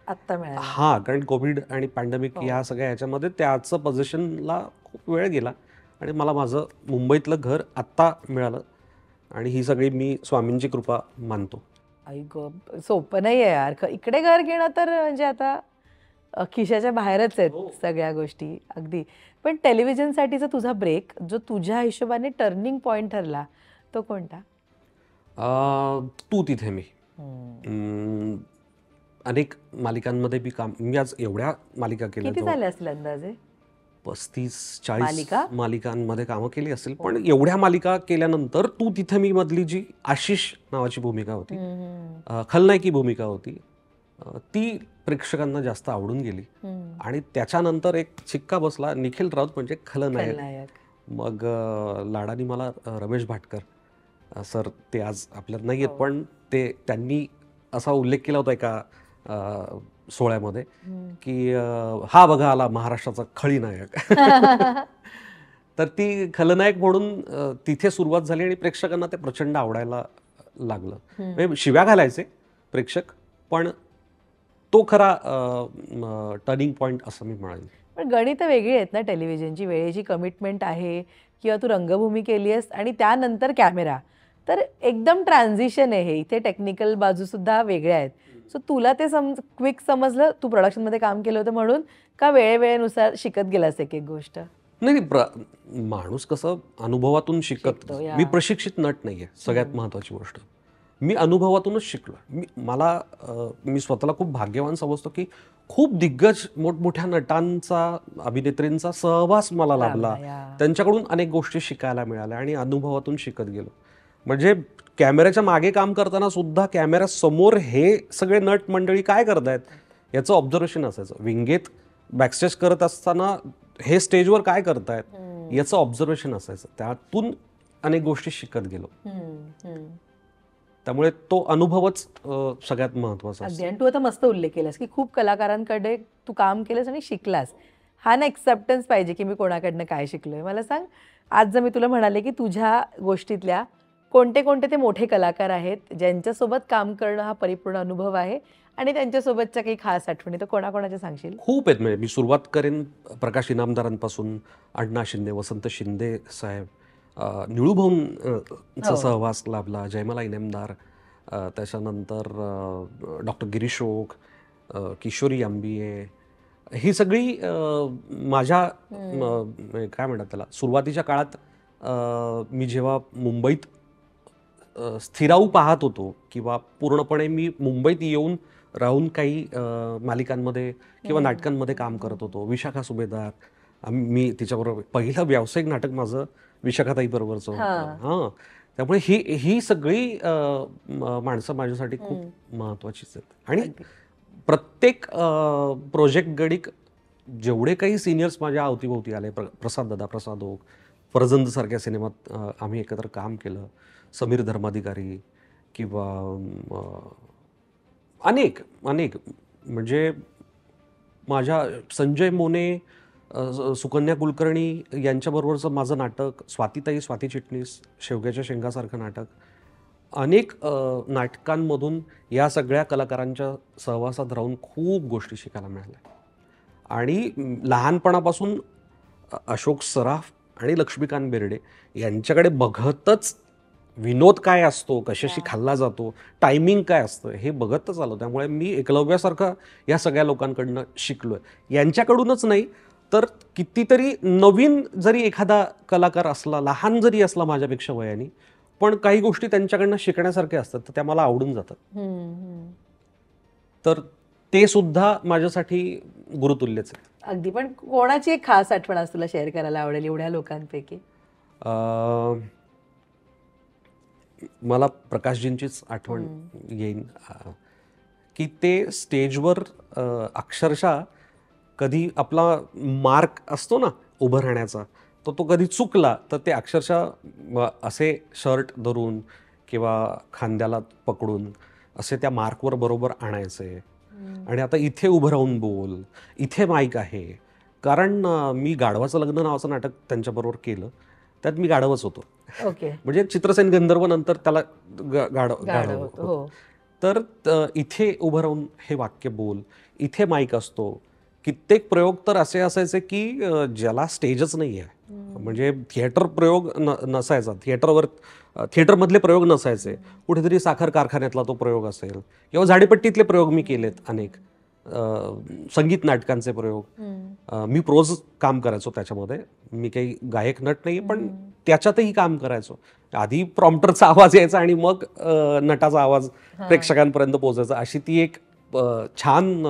आत्ता मिळालं. कारण कोविड आणि पॅन्डेमिक या सगळ्या ह्याच्यामध्ये त्याचं पोझिशनला खूप वेळ गेला आणि मला माझं मुंबईतलं घर आत्ता मिळालं. आणि ही सगळी मी स्वामींची कृपा मानतो. सोपं नाही आहे यार इकडे घर घेणं, तर म्हणजे आता खिशाच्या बाहेरच आहेत सगळ्या गोष्टी. अगदी पण टेलिव्हिजनसाठीचा तुझा ब्रेक जो तुझ्या हिशोबाने टर्निंग पॉइंट ठरला तो कोणता? तू तिथे मी. अं, अनेक मालिकांमध्ये मी आज एवढ्या मालिका केल्या, किती झाले असतील अंदाजे 35-40 मालिका? मालिकांमध्ये कामं केली असतील. पण एवढ्या मालिका केल्यानंतर तू तिथे मी मधली जी आशिष नावाची भूमिका होती, खलनायकी भूमिका होती, ती प्रेक्षकांना जास्त आवडून गेली. आणि त्याच्यानंतर एक शिक्का बसला, निखिल राऊत म्हणजे खलनायक. खलनायक. मग लाडानी मला रमेश भाटकर सर, ते आज आपल्याला नाही आहेत, पण त्यांनी असा उल्लेख केला होता एका सोहळ्यामध्ये की हा बघा आला महाराष्ट्राचा खळीनायक. तर ती खलनायक म्हणून तिथे सुरुवात झाली आणि प्रेक्षकांना ते प्रचंड आवडायला लागलं. म्हणजे शिव्या घालायचे प्रेक्षक, पण तो खरा टर्निंग पॉइंट असं मी म्हणेन. पण गणित वेगळी आहेत ना टेलिव्हिजनची, वेळेची कमिटमेंट आहे किंवा तू रंगभूमी केली आहेस आणि त्यानंतर कॅमेरा, तर एकदम ट्रान्झिशन आहे हे. इथे टेक्निकल बाजू सुद्धा वेगळ्या आहेत. सो तुला ते क्विक समजलं, तू प्रोडक्शनमध्ये काम केलं होतं म्हणून, का वेळेनुसार शिकत गेलास एक एक गोष्ट? नाही, माणूस कसं अनुभवातून शिकत. मी प्रशिक्षित नट नाहीये, सगळ्यात महत्वाची गोष्ट. मी अनुभवातूनच शिकलो. मी स्वतःला खूप भाग्यवान समजतो की खूप दिग्गज मोठमोठ्या नटांचा, अभिनेत्रींचा सहवास मला लाभला. त्यांच्याकडून अनेक गोष्टी शिकायला मिळाल्या आणि अनुभवातून शिकत गेलो. म्हणजे कॅमेऱ्याच्या मागे काम करताना सुद्धा कॅमेऱ्यासमोर हे सगळे नट मंडळी काय करतायत याचं ऑब्झर्वेशन असायचं. विंगेत बॅकस्टेज करत असताना हे स्टेजवर काय करतायत याचं ऑब्झर्वेशन असायचं. त्यातून अनेक गोष्टी शिकत गेलो. त्यामुळे तो अनुभवच सगळ्यात महत्वाचा असतो. आणि तू आता मस्त उल्लेख केलास की खूप कलाकारांकडे तू काम केलंस आणि शिकलास. हा ना एक्सेप्टन्स पाहिजे की मी कोणाकडनं काय शिकलोय. मला सांग, आज जर मी तुला म्हणाले की तुझ्या गोष्टीतल्या कोणते कोणते ते मोठे कलाकार आहेत ज्यांच्यासोबत काम करणं हा परिपूर्ण अनुभव आहे आणि त्यांच्यासोबतच्या काही खास आठवणी, तर कोणाकोणाच्या सांगशील? खूप आहेत. म्हणजे मी सुरुवात करेन प्रकाश इनामदारांपासून. अण्णा शिंदे, वसंत शिंदे साहेब, निळूभाऊंचा सहवास लाभला, जयमाला इनामदार, त्याच्यानंतर डॉक्टर गिरीश ओक, किशोरी आंबिये, ही सगळी माझ्या काय म्हणतात त्याला, सुरुवातीच्या काळात मी जेव्हा मुंबईत स्थिरावू पाहत होतो किंवा पूर्णपणे मी मुंबईत येऊन राहून काही मालिकांमध्ये किंवा नाटकांमध्ये काम करत होतो. विशाखा सुभेदार, मी तिच्याबरोबर पहिलं व्यावसायिक नाटक माझं विशाखाताई बरोबरचं होतं. हां, त्यामुळे ही सगळी माणसं माझ्यासाठी खूप महत्त्वाचीच आहेत. आणि प्रत्येक प्रोजेक्ट गडिक जेवढे काही सिनियर्स माझ्या अवतीभोवती आले, प्रसाद ओक, फरजंद सारख्या सिनेमात आम्ही एकत्र काम केलं, समीर धर्माधिकारी किंवा अनेक म्हणजे माझ्या संजय मोने, सुकन्या कुलकर्णी यांच्याबरोबरचं माझं नाटक, स्वाती चिटणीस, शेवग्याच्या शेंगासारखं नाटक, अनेक नाटकांमधून या सगळ्या कलाकारांच्या सहवासात राहून खूप गोष्टी शिकायला मिळाल्या. आणि लहानपणापासून अशोक सराफ आणि लक्ष्मीकांत बेर्डे यांच्याकडे बघतच विनोद काय असतो, कशाशी खाल्ला जातो, टायमिंग काय असतं हे बघतच आलो. त्यामुळे मी एकलव्यासारखं या सगळ्या लोकांकडनं शिकलोय. यांच्याकडूनच नाही तर कितीतरी नवीन जरी एखादा कलाकार असला, लहान जरी असला माझ्यापेक्षा वयाने, पण काही गोष्टी त्यांच्याकडनं शिकण्यासारख्या असतात तर त्या मला आवडून जातात. तर ते सुद्धा माझ्यासाठी गुरुतुल्यच आहे. अगदी. पण कोणाची एक खास आठवण आज तुला शेअर करायला आवडेल एवढ्या लोकांपैकी? मला प्रकाशजींचीच आठवण येईन की ते स्टेजवर अक्षरशः कधी आपला मार्क असतो ना उभं राहण्याचा, तो कधी चुकला तर ते अक्षरशः असे शर्ट धरून किंवा खांद्याला पकडून असे त्या मार्कवर बरोबर आणायचे. आणि आता इथे उभं राहून बोल, इथे माईक आहे. कारण मी गाढवाचं लग्न नावाचं नाटक त्यांच्याबरोबर केलं, त्यात मी गाढवच होतो. ओके. म्हणजे चित्रसेन गंधर्व नंतर त्याला गाढव होतो. तर इथे उभं राहून हे वाक्य बोल, इथे माईक असतो. कित्येक प्रयोग तर असे असायचे की ज्याला स्टेजच नाही आहे, म्हणजे थिएटर प्रयोग नसायचा, थिएटरमधले प्रयोग नसायचे, कुठेतरी साखर कारखान्यातला तो प्रयोग असेल किंवा झाडीपट्टीतले प्रयोग मी केलेत अनेक. संगीत नाटकांचे प्रयोग, मी प्रोज काम करायचो त्याच्यामध्ये. मी काही गायक नट नाही पण त्याच्यातही काम करायचो. आधी प्रॉम्प्टरचा आवाज यायचा आणि मग नटाचा आवाज प्रेक्षकांपर्यंत पोहोचायचा. अशी ती एक छान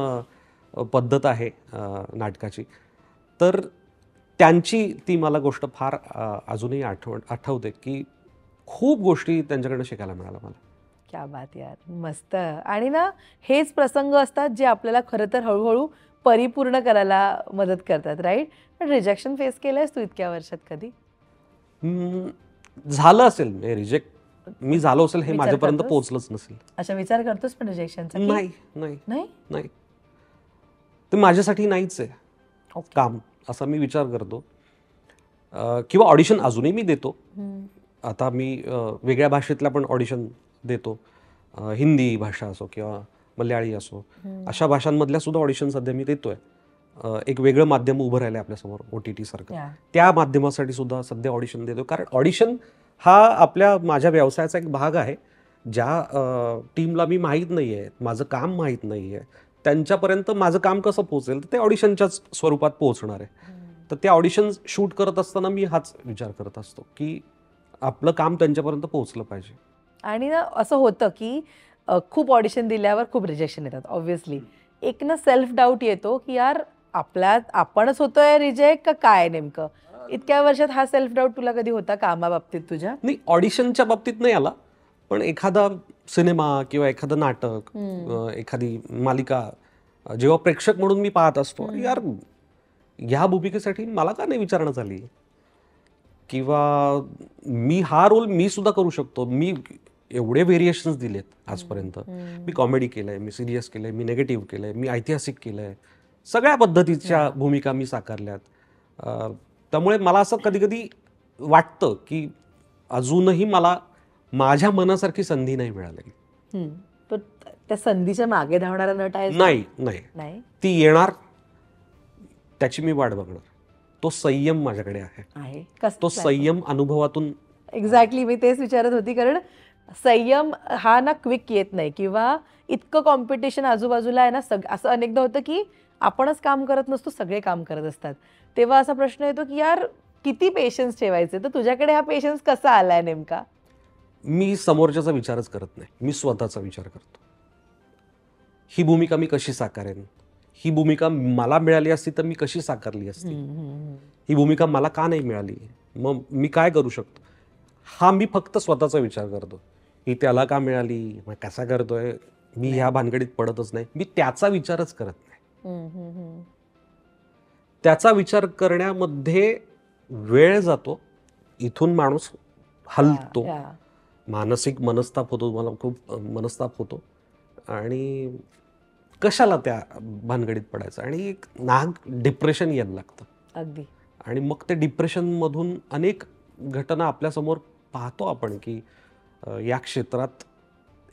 पद्धत आहे नाटकाची. तर त्यांची ती मला गोष्ट फार अजूनही आठवते की खूप गोष्टी त्यांच्याकडनं शिकायला मिळाल्या मला. क्या बात यार, मस्त. आणि ना हेच प्रसंग असतात जे आपल्याला खरं तर हळूहळू परिपूर्ण करायला मदत करतात, राईट? पण रिजेक्शन फेस केलंयस तू इतक्या वर्षात कधी? झालं असेल रिजेक्ट, मी झालो असेल हे विचार माझ्यापर्यंत करतोस? पोहोचलंच नसेल. अच्छा, विचार करतोस पण रिजेक्शनचा? नाही नाही नाही. नाही, ते माझ्यासाठी नाहीच आहे ओके. काम, असा मी विचार करतो. किंवा ऑडिशन अजूनही मी देतो. आता मी वेगळ्या भाषेतल्या पण ऑडिशन देतो. हिंदी भाषा असो किंवा मल्याळी असो, अशा भाषांमधल्या सुद्धा ऑडिशन सध्या मी देतोय. एक वेगळं माध्यम उभं राहिलं आपल्यासमोर, OTT सारखं. त्या माध्यमासाठी सुद्धा सध्या ऑडिशन देतो. कारण ऑडिशन हा माझ्या व्यवसायाचा एक भाग आहे. ज्या टीमला मी माहीत नाही आहे, माझं काम माहीत नाही आहे, त्यांच्यापर्यंत माझं काम कसं पोहोचेल तर ते ऑडिशनच्याच स्वरूपात पोहोचणार आहे. तर ते ऑडिशन शूट करत असताना मी हाच विचार करत असतो की आपलं काम त्यांच्यापर्यंत पोहोचलं पाहिजे. आणि ना असं होतं की खूप ऑडिशन दिल्यावर खूप रिजेक्शन येतात ऑब्व्हियसली. एक ना सेल्फ डाऊट येतो की यार आपणच होतोय रिजेक्ट का काय नेमकं? इतक्या वर्षात हा सेल्फ डाऊट तुला कधी होता कामाबाबतीत तुझ्या? नाही, ऑडिशनच्या बाबतीत नाही आला, पण एखादा सिनेमा किंवा एखादं नाटक, एखादी मालिका जेव्हा प्रेक्षक म्हणून मी पाहत असतो, यार ह्या भूमिकेसाठी मला का नाही विचारणा झाली, किंवा मी हा रोल मी सुद्धा करू शकतो. मी एवढे व्हेरिएशन्स दिलेत आजपर्यंत. मी कॉमेडी केलंय, मी सिरियस केलंय, मी नेगेटिव्ह केलंय, मी ऐतिहासिक केलंय, सगळ्या पद्धतीच्या भूमिका मी साकारल्यात. त्यामुळे मला असं कधी कधी वाटतं की अजूनही मला माझ्या मनासारखी संधी नाही मिळाली. तो त्या संधीच्या मागे धावणारा नट आहे? नाही, ती येणार, त्याची मी वाट बघणार. तो संयम माझ्याकडे आहे. तो संयम अनुभवातून. एक्झॅक्टली, मी तेच विचारत होती. कारण संयम हा ना क्विक येत नाही, किंवा इतकं कॉम्पिटिशन आजूबाजूला आहे ना, असं अनेकदा होतं की आपणच काम करत नसतो, सगळे काम करत असतात. तेव्हा असा प्रश्न येतो की यार किती पेशन्स ठेवायचे. तर तुझ्याकडे हा पेशन्स कसा आलाय नेमका? मी समोरच्याचा विचारच करत नाही, मी स्वतःचा विचार करतो. ही भूमिका मी कशी साकारेन, ही भूमिका मला मिळाली असती तर मी कशी साकारली असती, ही भूमिका मला का नाही मिळाली, मग मी काय करू शकतो, हा मी फक्त स्वतःचा विचार करतो. ही त्याला का मिळाली, मग कसा करतोय, मी ह्या भानगडीत पडतच नाही. मी त्याचा विचारच करत नाही. त्याचा विचार करण्यामध्ये वेळ जातो, इथून माणूस हलतो, मानसिक मनस्ताप होतो, मला खूप मनस्ताप होतो, आणि कशाला त्या भानगडीत पडायचं, आणि एक नाग डिप्रेशन यायला लागतं. अगदी. आणि मग ते डिप्रेशनमधून अनेक घटना आपल्यासमोर पाहतो आपण की या क्षेत्रात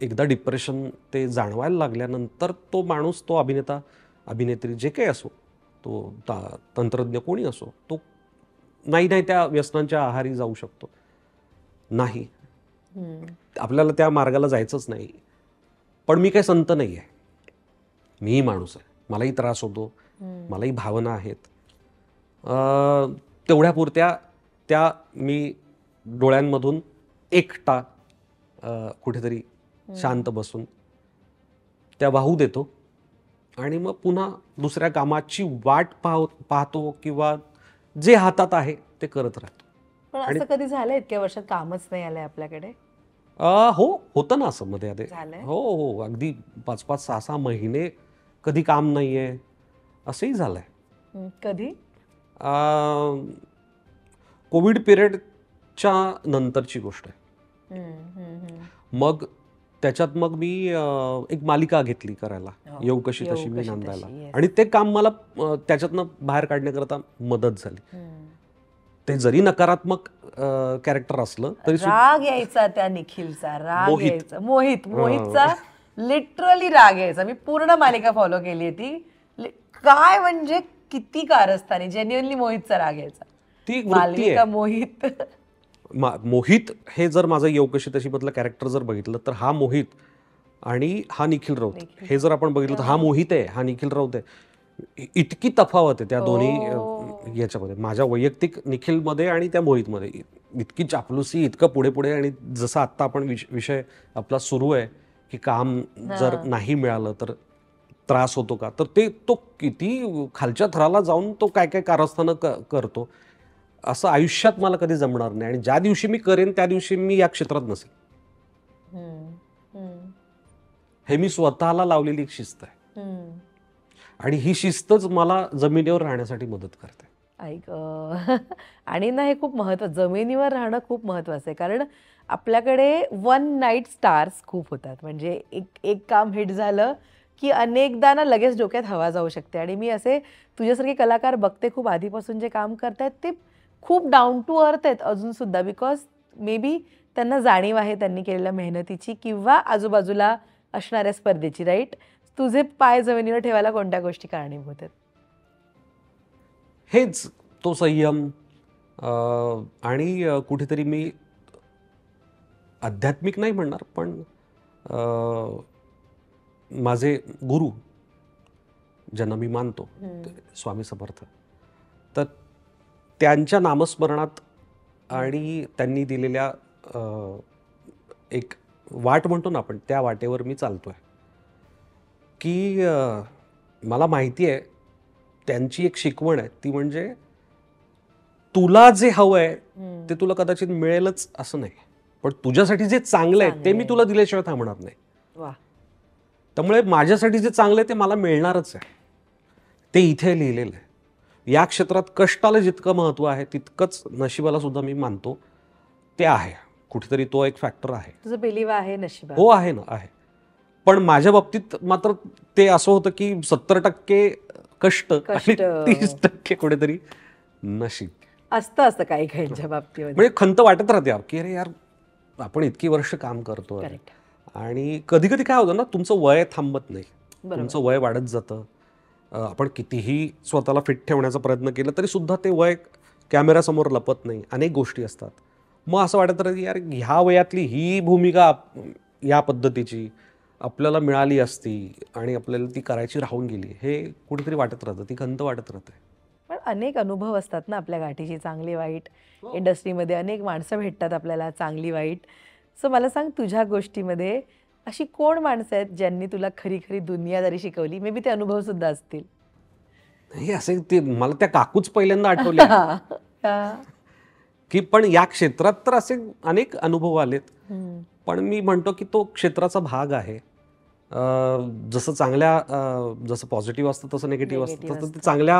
एकदा डिप्रेशन ते जाणवायला लागल्यानंतर तो माणूस, तो अभिनेता अभिनेत्री जे काही असो, तो तंत्रज्ञ कोणी असो, तो नाही त्या व्यसनांच्या आहारी जाऊ शकतो. नाही, आपल्याला त्या मार्गाला जायचंच नाही. पण मी काही संत नाही आहे, मीही माणूस आहे, मलाही त्रास होतो, मलाही भावना आहेत. तेवढ्या पुरत्या त्या मी डोळ्यांमधून एकटा कुठेतरी शांत बसून त्या वाहू देतो, आणि मग पुन्हा दुसऱ्या कामाची वाट पाहतो, किंवा जे हातात आहे ते करत राहतो. पण असं कधी झालंय इतक्या वर्षात कामच नाही आलंय आपल्याकडे? होतं ना असं मध्ये आधी. हो, अगदी 5-5, 6-6 महिने कधी काम नाहीये, असंही झालंय. कधी? कोविड पिरियडच्या नंतरची गोष्ट आहे. मग त्याच्यात मग मी एक मालिका घेतली करायला, येऊ कशी तशी मी नांदायला, आणि ते काम मला त्याच्यातनं बाहेर काढण्याकरता मदत झाली. ते जरी नकारात्मक कॅरेक्टर असलं तरी राग यायचा त्या निखिलचा, राग यायचा, मोहितचा लिटरली राग यायचा. मी पूर्ण मालिका फॉलो केली ती. काय म्हणजे किती कारस्थानी जेन्युअनली मोहितचा राग यायचा. ती एक वृत्ती आहे. मोहित मोहित हे जर माझं येऊ कशी तशी मधलं कॅरेक्टर जर बघितलं तर हा मोहित आणि हा निखिल राऊत, हे जर आपण बघितलं तर हा मोहित आहे, हा निखिल राऊत आहे. इतकी तफावत आहे त्या दोन्ही याच्यामध्ये, माझ्या वैयक्तिक निखिलमध्ये आणि त्या मोहितमध्ये. इतकी चापलुसी, इतकं पुढे पुढे. आणि जसं आत्ता आपण विषय आपला सुरू आहे की काम जर नाही मिळालं तर त्रास होतो का, तर तो किती खालच्या थराला जाऊन तो काय काय कारस्थानं करतो. असं आयुष्यात मला कधी जमणार नाही. आणि ज्या दिवशी मी करेन त्या दिवशी मी या क्षेत्रात नसेल. हे मी स्वतःला लावलेली एक शिस्त आहे. आणि ही शिस्तच मला जमिनीवर राहण्यासाठी मदत करते. ऐक आणि ना हे खूप महत्त्वाचं, जमिनीवर राहणं खूप महत्त्वाचं आहे. कारण आपल्याकडे वन नाईट स्टार्स खूप होतात. म्हणजे एक काम हिट झालं की अनेकदा ना लगेच डोक्यात हवा जाऊ शकते. आणि मी असे तुझ्यासारखे कलाकार बघते खूप आधीपासून जे काम करतायत ते खूप डाऊन टू अर्थ आहेत अजूनसुद्धा. बिकॉज मे बी त्यांना जाणीव आहे त्यांनी केलेल्या मेहनतीची किंवा आजूबाजूला असणाऱ्या स्पर्धेची. राईट, तुझे पाय जमिनीवर ठेवायला कोणत्या गोष्टी कारणीभूत आहेत? हेच तो संयम. आणि कुठेतरी मी आध्यात्मिक नाही म्हणणार, पण माझे गुरु ज्यांना मी मानतो, स्वामी समर्थ, तर त्यांच्या नामस्मरणात आणि त्यांनी दिलेल्या एक वाट म्हणतो ना आपण, त्या वाटेवर मी चालतोय. की मला माहिती आहे त्यांची एक शिकवण आहे, ती म्हणजे तुला जे हवं आहे ते तुला कदाचित मिळेलच असं नाही, पण तुझ्यासाठी जे चांगलं आहे ते मी तुला दिल्याशिवाय थांबणार नाही. त्यामुळे माझ्यासाठी जे चांगलं आहे ते मला मिळणारच आहे. ते इथे लिहिलेलं आहे. या क्षेत्रात कष्टाला जितकं महत्त्व आहे तितकंच नशिबाला सुद्धा मी मानतो. ते आहे कुठेतरी, तो एक फॅक्टर आहे. तुझं बिलीव्ह आहे नशिबा? हो, आहे ना, आहे. पण माझ्या बाबतीत मात्र ते असं होतं की 70% कष्ट आणि 30% कुठेतरी नशीब असतं काही काहींच्या बाबतीमध्ये. म्हणजे खंत वाटत राहते की अरे यार, आपण इतकी वर्ष काम करतो. आणि कधी कधी काय होतं ना, तुमचं वय थांबत नाही, तुमचं वय वाढत जातं. आपण कितीही स्वतःला फिट ठेवण्याचा प्रयत्न केला तरी सुद्धा ते वय कॅमेऱ्यासमोर लपत नाही. अनेक गोष्टी असतात. मग असं वाटत राहतं की यार, ह्या वयातली ही भूमिका या पद्धतीची आपल्याला मिळाली असती आणि आपल्याला ती करायची राहून गेली, हे कुठेतरी वाटत राहतं, ती खंत वाटत राहते. पण अनेक अनुभव असतात ना आपल्या गाठीची, चांगली वाईट. इंडस्ट्रीमध्ये अनेक माणसं भेटतात आपल्याला, चांगली वाईट. सो मला सांग, तुझ्या गोष्टीमध्ये अशी कोण माणसं आहेत ज्यांनी तुला खरी खरी दुनियादारी शिकवली? मे बी ते अनुभव सुद्धा असतील. नाही, असे ते मला त्या काकूच पहिल्यांदा आठवल्या की पण या क्षेत्रात तर असे अनेक अनुभव आलेत. पण मी म्हणतो की तो क्षेत्राचा भाग आहे. जसं जसं पॉझिटिव्ह असतं तसं निगेटिव्ह असतं. तसं ते चांगल्या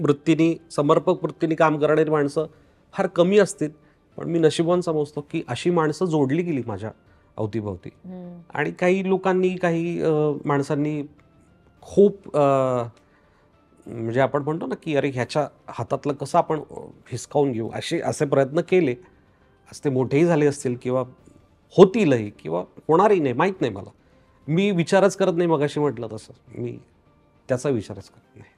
वृत्तीने, समर्पक वृत्तीने काम करणारी माणसं फार कमी असतील. पण मी नशिबवान समजतो की अशी माणसं जोडली गेली माझ्या अवतीभवती. आणि काही लोकांनी, काही माणसांनी खूप म्हणजे आपण म्हणतो ना की अरे, ह्याच्या हातातलं कसं आपण हिसकावून घेऊ, असे प्रयत्न केले. आज ते मोठेही झाले असतील किंवा होतीलही किंवा होणारही नाही, माहीत नाही मला. मी विचारच करत नाही. मगाशी म्हटलं तसं मी त्याचा विचारच करत नाही.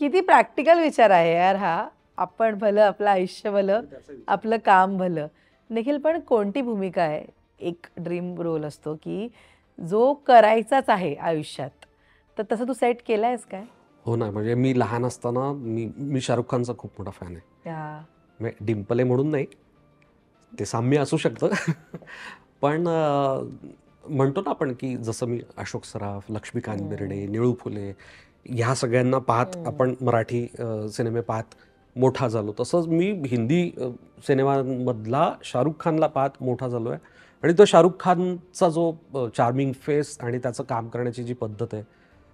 किती प्रॅक्टिकल विचार आहे यार हा. आपण भलं, आपलं आयुष्य भलं, आपलं काम भलं. निखिल, पण कोणती भूमिका आहे, एक ड्रीम रोल असतो की जो करायचाच आहे आयुष्यात, तर तसं तू सेट केलं आहेस काय? हो ना, म्हणजे मी लहान असताना मी शाहरुख खानचा खूप मोठा फॅन आहे. डिम्पल आहे म्हणून नाही, ते साम्य असू शकतं. पण म्हणतो ना आपण की जसं मी अशोक सराफ, लक्ष्मीकांत बेर्डे, निळू फुले ह्या सगळ्यांना पाहत, आपण मराठी सिनेमे पाहत मोठा झालो, तसंच मी हिंदी सिनेमांमधला शाहरुख खानला पाहत मोठा झालो आहे. आणि तो शाहरुख खानचा जो चार्मिंग फेस आणि त्याचं काम करण्याची जी पद्धत आहे,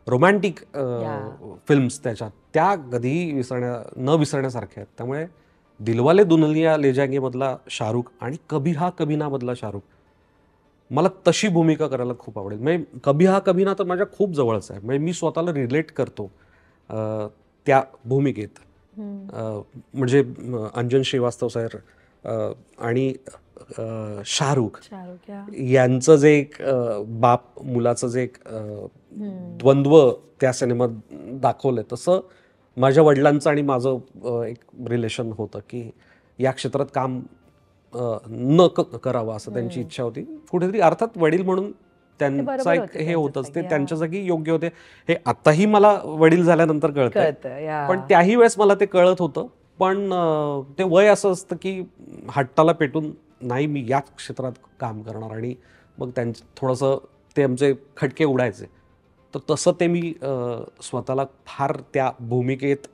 रोमॅन्टिक फिल्म्स त्याच्यात, त्या कधीही न विसरण्यासारख्या आहेत. त्यामुळे दिलवाले दुल्हनिया ले जाएंगे मधला शाहरुख आणि कभी हा कभी ना मधला शाहरुख, मला तशी भूमिका करायला खूप आवडेल. म्हणजे कभी हा कभी ना तर माझ्या खूप जवळच आहे. म्हणजे मी स्वतःला रिलेट करतो त्या भूमिकेत. म्हणजे अंजन श्रीवास्तव सर आणि शाहरुख यांचं जे एक बाप मुलाचं जे एक द्वंद्व त्या सिनेमात दाखवलंय, तसं माझ्या वडिलांचं आणि माझं एक रिलेशन होतं की या क्षेत्रात काम न करावं असं त्यांची इच्छा होती. कुठेतरी अर्थात वडील म्हणून त्यांचा बरोबर एक होते हे होतच, त्यांच्या ते जागी, त्यांच्या जागी योग्य होते. हे आताही मला वडील झाल्यानंतर कळतंय, कळतं या पण त्याही वेळेस मला ते कळत होतं. पण ते वय असं असतं की हट्टाला पेटून नाही मी याच क्षेत्रात काम करणार, आणि मग त्यांचं थोडंसं ते आमचे खटके उडायचे. तर तसं ते मी स्वतःला फार त्या भूमिकेत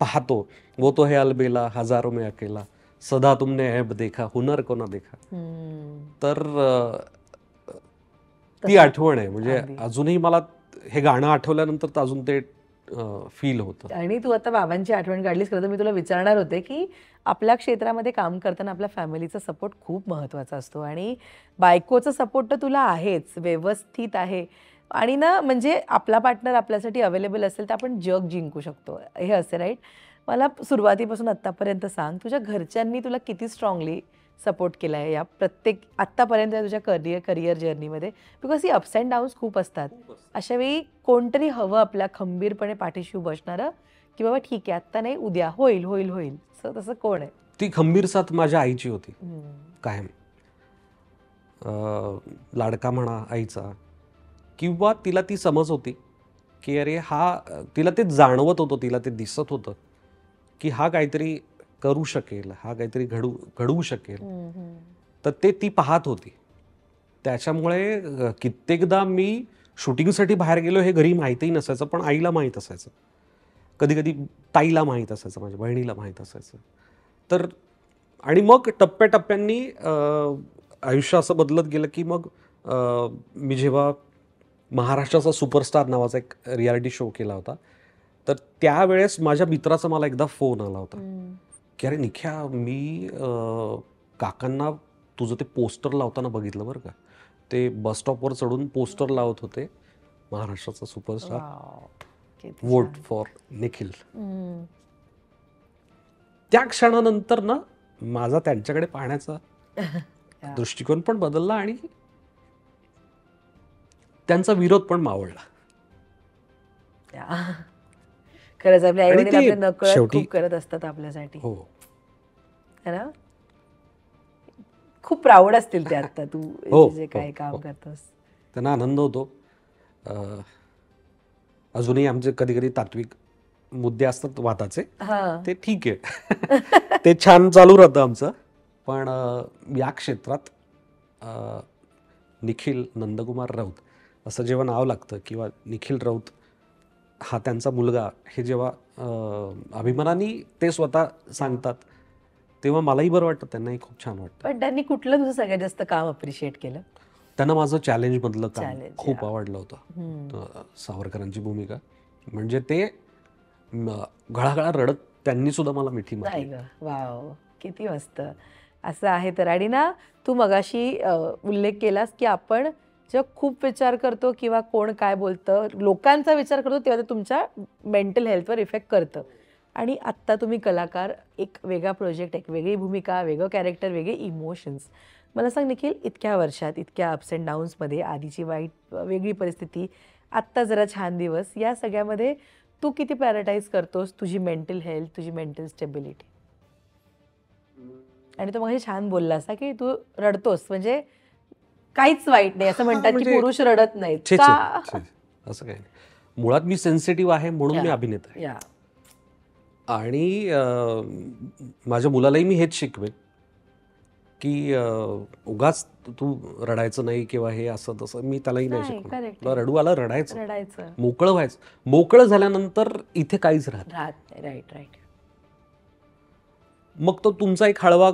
पाहतो. वो तो है अलबेला हजारों में अकेला, सदा तुमने ऐब देखा हुनर को ना देखा. तर ती तसं आठवण आहे. म्हणजे अगदी. अजूनही मला हे गाणं आठवल्यानंतर तर अजून ते फील होतं. आणि तू आता बाबांची आठवण काढलीस, खरं तर मी तुला विचारणार होते की आपल्या क्षेत्रामध्ये काम करताना आपल्या फॅमिलीचा सपोर्ट खूप महत्त्वाचा असतो आणि बायकोचा सपोर्ट तर तुला आहेच, व्यवस्थित आहे. आणि ना म्हणजे आपला पार्टनर आपल्यासाठी अवेलेबल असेल तर आपण जग जिंकू शकतो, हे असे राईट. मला सुरुवातीपासून आत्तापर्यंत सांग, तुझ्या घरच्यांनी तुला किती स्ट्रॉंगली सपोर्ट केला आहे या प्रत्येक आत्तापर्यंत तुझ्या करिअर जर्नीमध्ये? बिकॉज ही अप्स अँड डाऊन्स खूप असतात. अशा वेळी कोणतरी हवं आपल्या खंबीरपणे पाठीशी बसणारं, की बाबा ठीक आहे आत्ता नाही, उद्या होईल होईल होईल. तसं कोण आहे? ती खंबीर साथ माझ्या आईची होती हम्म. कायम. लाडका म्हणा आईचा, किंवा तिला ती समज होती की अरे हा, तिला ते जाणवत होतं, तिला ते दिसत होतं की हा काहीतरी करू शकेल, हा काहीतरी घडवू शकेल. तर ते ती पाहत होती. त्याच्यामुळे कित्येकदा मी शूटिंगसाठी बाहेर गेलो हे घरी माहीतही नसायचं, पण आईला माहीत असायचं. कधी कधी ताईला माहीत असायचं, माझ्या बहिणीला माहीत असायचं. तर आणि मग टप्प्याटप्प्यांनी आयुष्य असं बदलत गेलं की मग मी जेव्हा महाराष्ट्राचा सुपरस्टार नावाचा एक रियालिटी शो केला होता, तर त्यावेळेस माझ्या मित्राचा मला एकदा फोन आला होता की अरे निख्या, मी काकांना तुझं ते पोस्टर लावताना बघितलं बरं का. ते बस स्टॉपवर चढून पोस्टर लावत होते, महाराष्ट्राचा सुपरस्टार, वाव, किती वोट छान. फॉर निखिल. हम्म. त्या क्षणानंतर ना माझा त्यांच्याकडे पाहण्याचा या. दृष्टिकोन पण बदलला आणि त्यांचा विरोध पण मावळला. या. खरंच आपले आई आणि वडील ते आपले नकळत शेवटी खूप करत असतात आपल्यासाठी, हो, है ना? खूप प्राऊड असतील ते आता तू हो, जे हो, काही काम हो. करतोस. त्यांना आनंद होतो. अं, अजूनही आमचे कधी कधी तात्विक मुद्दे असतात वादाचे, हा. ते ठीक आहे. ते छान चालू राहतं आमचं. पण या क्षेत्रात निखिल नंदकुमार राऊत असं जेव्हा नाव लागतं, किंवा निखिल राऊत हा त्यांचा मुलगा, हे जेव्हा अभिमानाने ते स्वतः सांगतात, तेव्हा मलाही बरं वाटतं, त्यांनाही खूप छान वाटतं. पण त्यांनी कुठलं तुझं सगळ्यात जास्त काम अप्रिशिएट केलं? त्यांना माझं चॅलेंजमधलं काम चॅलेंज, खूप या. आवडलं होतं. सावरकरांची भूमिका म्हणजे ते घळाघळा रडत त्यांनी सुद्धा मला मिठी नाही मारली. ग, वाव, किती मस्त. असं आहे तर. आणि ना तू मगाशी उल्लेख केलास की आपण जेव्हा खूप विचार करतो किंवा कोण काय बोलतं, लोकांचा विचार करतो, तेव्हा ते तुमच्या मेंटल हेल्थवर इफेक्ट करतं. आणि आत्ता तुम्ही कलाकार, एक वेगळा प्रोजेक्ट, एक वेगळी भूमिका, वेगळं कॅरेक्टर, वेगळे इमोशन्स. मला सांग निखिल, इतक्या वर्षात, इतक्या अप्स अँड डाऊन्समध्ये, आधीची वाईट वेगळी परिस्थिती, आत्ता जरा छान दिवस, या सगळ्यामध्ये तू किती प्रायोरिटाईज करतोस तुझी मेंटल हेल्थ, तुझी मेंटल स्टेबिलिटी? आणि तो मग छान बोललास ना की तू रडतोस म्हणजे काहीच वाईट नाही, असं म्हणतात की म्हणजे पुरुष रडत नाहीत छे छे का? छे, असं काही नाही. मुळात मी सेन्सिटिव्ह आहे म्हणून मी या, अभिनेता आहे. या. आणि माझ्या मुलालाही मी हेच शिकवेन की उगाच तू रडायचं नाही किंवा हे असं तसं. मी त्यालाही नाही नाही, शिकवणार. correct तुला आहे. रडू आलं, रडायचं, रडायचं मोकळं व्हायचं. मोकळं झाल्यानंतर इथे काहीच राहत नाही. राहत नाही. Right, right. मग तो तुमचा एक हळवा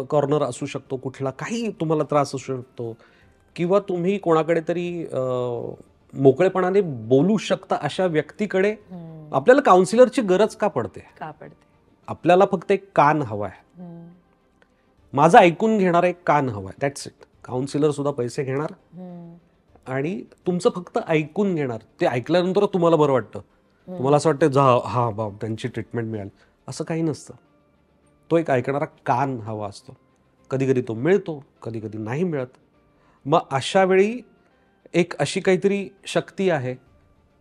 कॉर्नर असू शकतो, कुठला काही तुम्हाला त्रास असू शकतो, किंवा तुम्ही कोणाकडे तरी मोकळेपणाने बोलू शकता अशा व्यक्तीकडे आपल्याला काउन्सिलरची गरज का पडते? का पडते? आपल्याला फक्त एक कान हवा आहे, माझं ऐकून घेणारा एक कान हवा आहे, दॅट्स इट. काउन्सिलर सुद्धा पैसे घेणार आणि तुमचं फक्त ऐकून घेणार. ते ऐकल्यानंतर तुम्हाला बरं वाटतं, तुम्हाला असं वाटतं हा बाब त्यांची ट्रीटमेंट मिळाली, असं काही नसतं. तो एक ऐकणारा कान हवा असतो. कधी कधी तो मिळतो, कधी कधी नाही मिळत. मग अशा वेळी एक अशी काहीतरी शक्ती आहे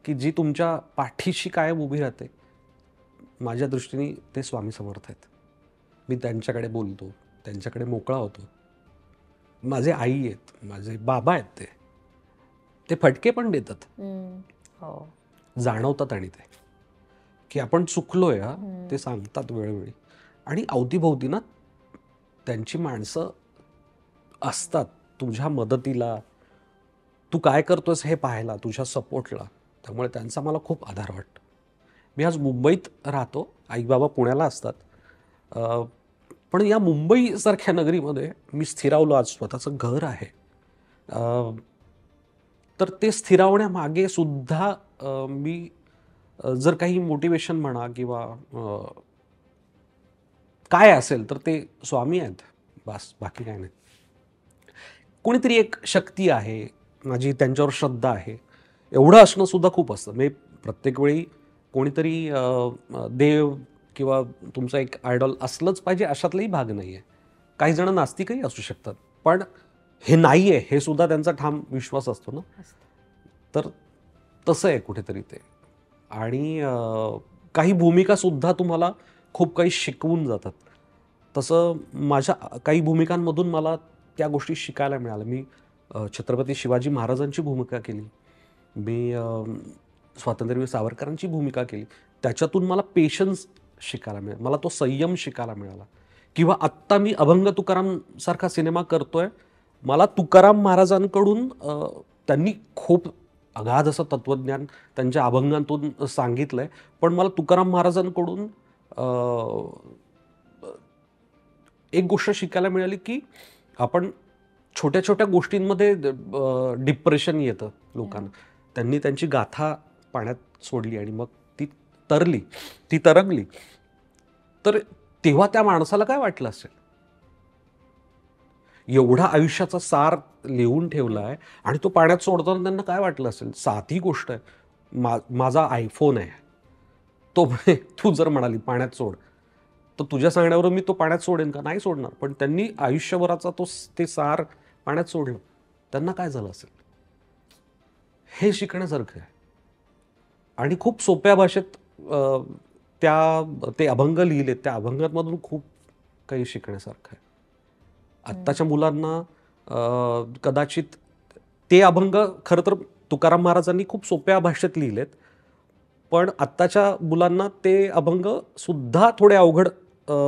की जी तुमच्या पाठीशी कायम उभी राहते. माझ्या दृष्टीने ते स्वामी समर्थ आहेत. मी त्यांच्याकडे बोलतो, त्यांच्याकडे मोकळा होतो. माझे आई आहेत, माझे बाबा आहेत ते. ते फटके पण देतात, हो. जाणवतात, आणि ते की आपण चुकलोय हा, ते सांगतात वेळोवेळी. आणि अवतीभोवती ना त्यांची माणसं असतात तुझ्या मदतीला, तू काय करतोस हे पाहायला, तुझ्या सपोर्टला. त्यामुळे त्यांचा मला खूप आधार वाटतो. मी आज मुंबईत राहतो, आई बाबा पुण्याला असतात. अ, पण या मुंबईसारख्या नगरीमध्ये मी स्थिरावलो, आज स्वतःचं घर आहे. अ, तर ते स्थिरावण्यामागे सुद्धा मी जर काही मोटिवेशन म्हणा किंवा काय असेल तर ते स्वामी आहेत, बस, बाकी काय नाही. कोणीतरी एक शक्ती आहे, माझी त्यांच्यावर श्रद्धा आहे, एवढं असणं सुद्धा खूप असतं. म्हणजे प्रत्येक वेळी कोणीतरी देव किंवा तुमचा एक आयडॉल असलंच पाहिजे अशातलाही भाग नाही आहे. काही जण नास्तिकही असू शकतात, पण हे नाही आहे हे सुद्धा त्यांचा ठाम विश्वास असतो ना. तर तसं आहे कुठेतरी ते. आणि काही भूमिकासुद्धा तुम्हाला खूप काही शिकवून जातात. तसं माझ्या काही भूमिकांमधून मला त्या गोष्टी शिकायला मिळाल्या. मी छत्रपती शिवाजी महाराजांची भूमिका केली, मी स्वातंत्र्यवीर सावरकरांची भूमिका केली. त्याच्यातून मला पेशन्स शिकायला मिळाला, मला तो संयम शिकायला मिळाला. किंवा आत्ता मी अभंग तुकाराम सारखा सिनेमा करतोय, मला तुकाराम महाराजांकडून त्यांनी खूप अगाध असं तत्वज्ञान त्यांच्या अभंगांतून सांगितलंय. पण मला तुकाराम महाराजांकडून एक गोष्ट शिकायला मिळाली की आपण छोट्या छोट्या गोष्टींमध्ये डिप्रेशन येतं लोकांना. त्यांनी त्यांची गाथा पाण्यात सोडली आणि मग ती तरंगली. तर तेव्हा त्या माणसाला काय वाटलं असेल? एवढा आयुष्याचा सार लिहून ठेवला आहे आणि तो पाण्यात सोडताना त्यांना काय वाटलं असेल? साधी गोष्ट आहे, माझा आयफोन आहे, तो तू जर म्हणाली पाण्यात सोड, तर तुझ्या सांगण्यावरून मी तो पाण्यात सोडेन का? नाही सोडणार. पण त्यांनी आयुष्यभराचा ते सार पाण्यात सोडलं, त्यांना काय झालं असेल? हे शिकण्यासारखं आहे. आणि खूप सोप्या भाषेत ते अभंग लिहिले, त्या अभंगांमधून खूप काही शिकण्यासारखं आहे. आत्ताच्या मुलांना कदाचित ते अभंग खरं तर तुकाराम महाराजांनी खूप सोप्या भाषेत लिहिलेत, पण आत्ताच्या मुलांना ते अभंग सुद्धा थोडे अवघड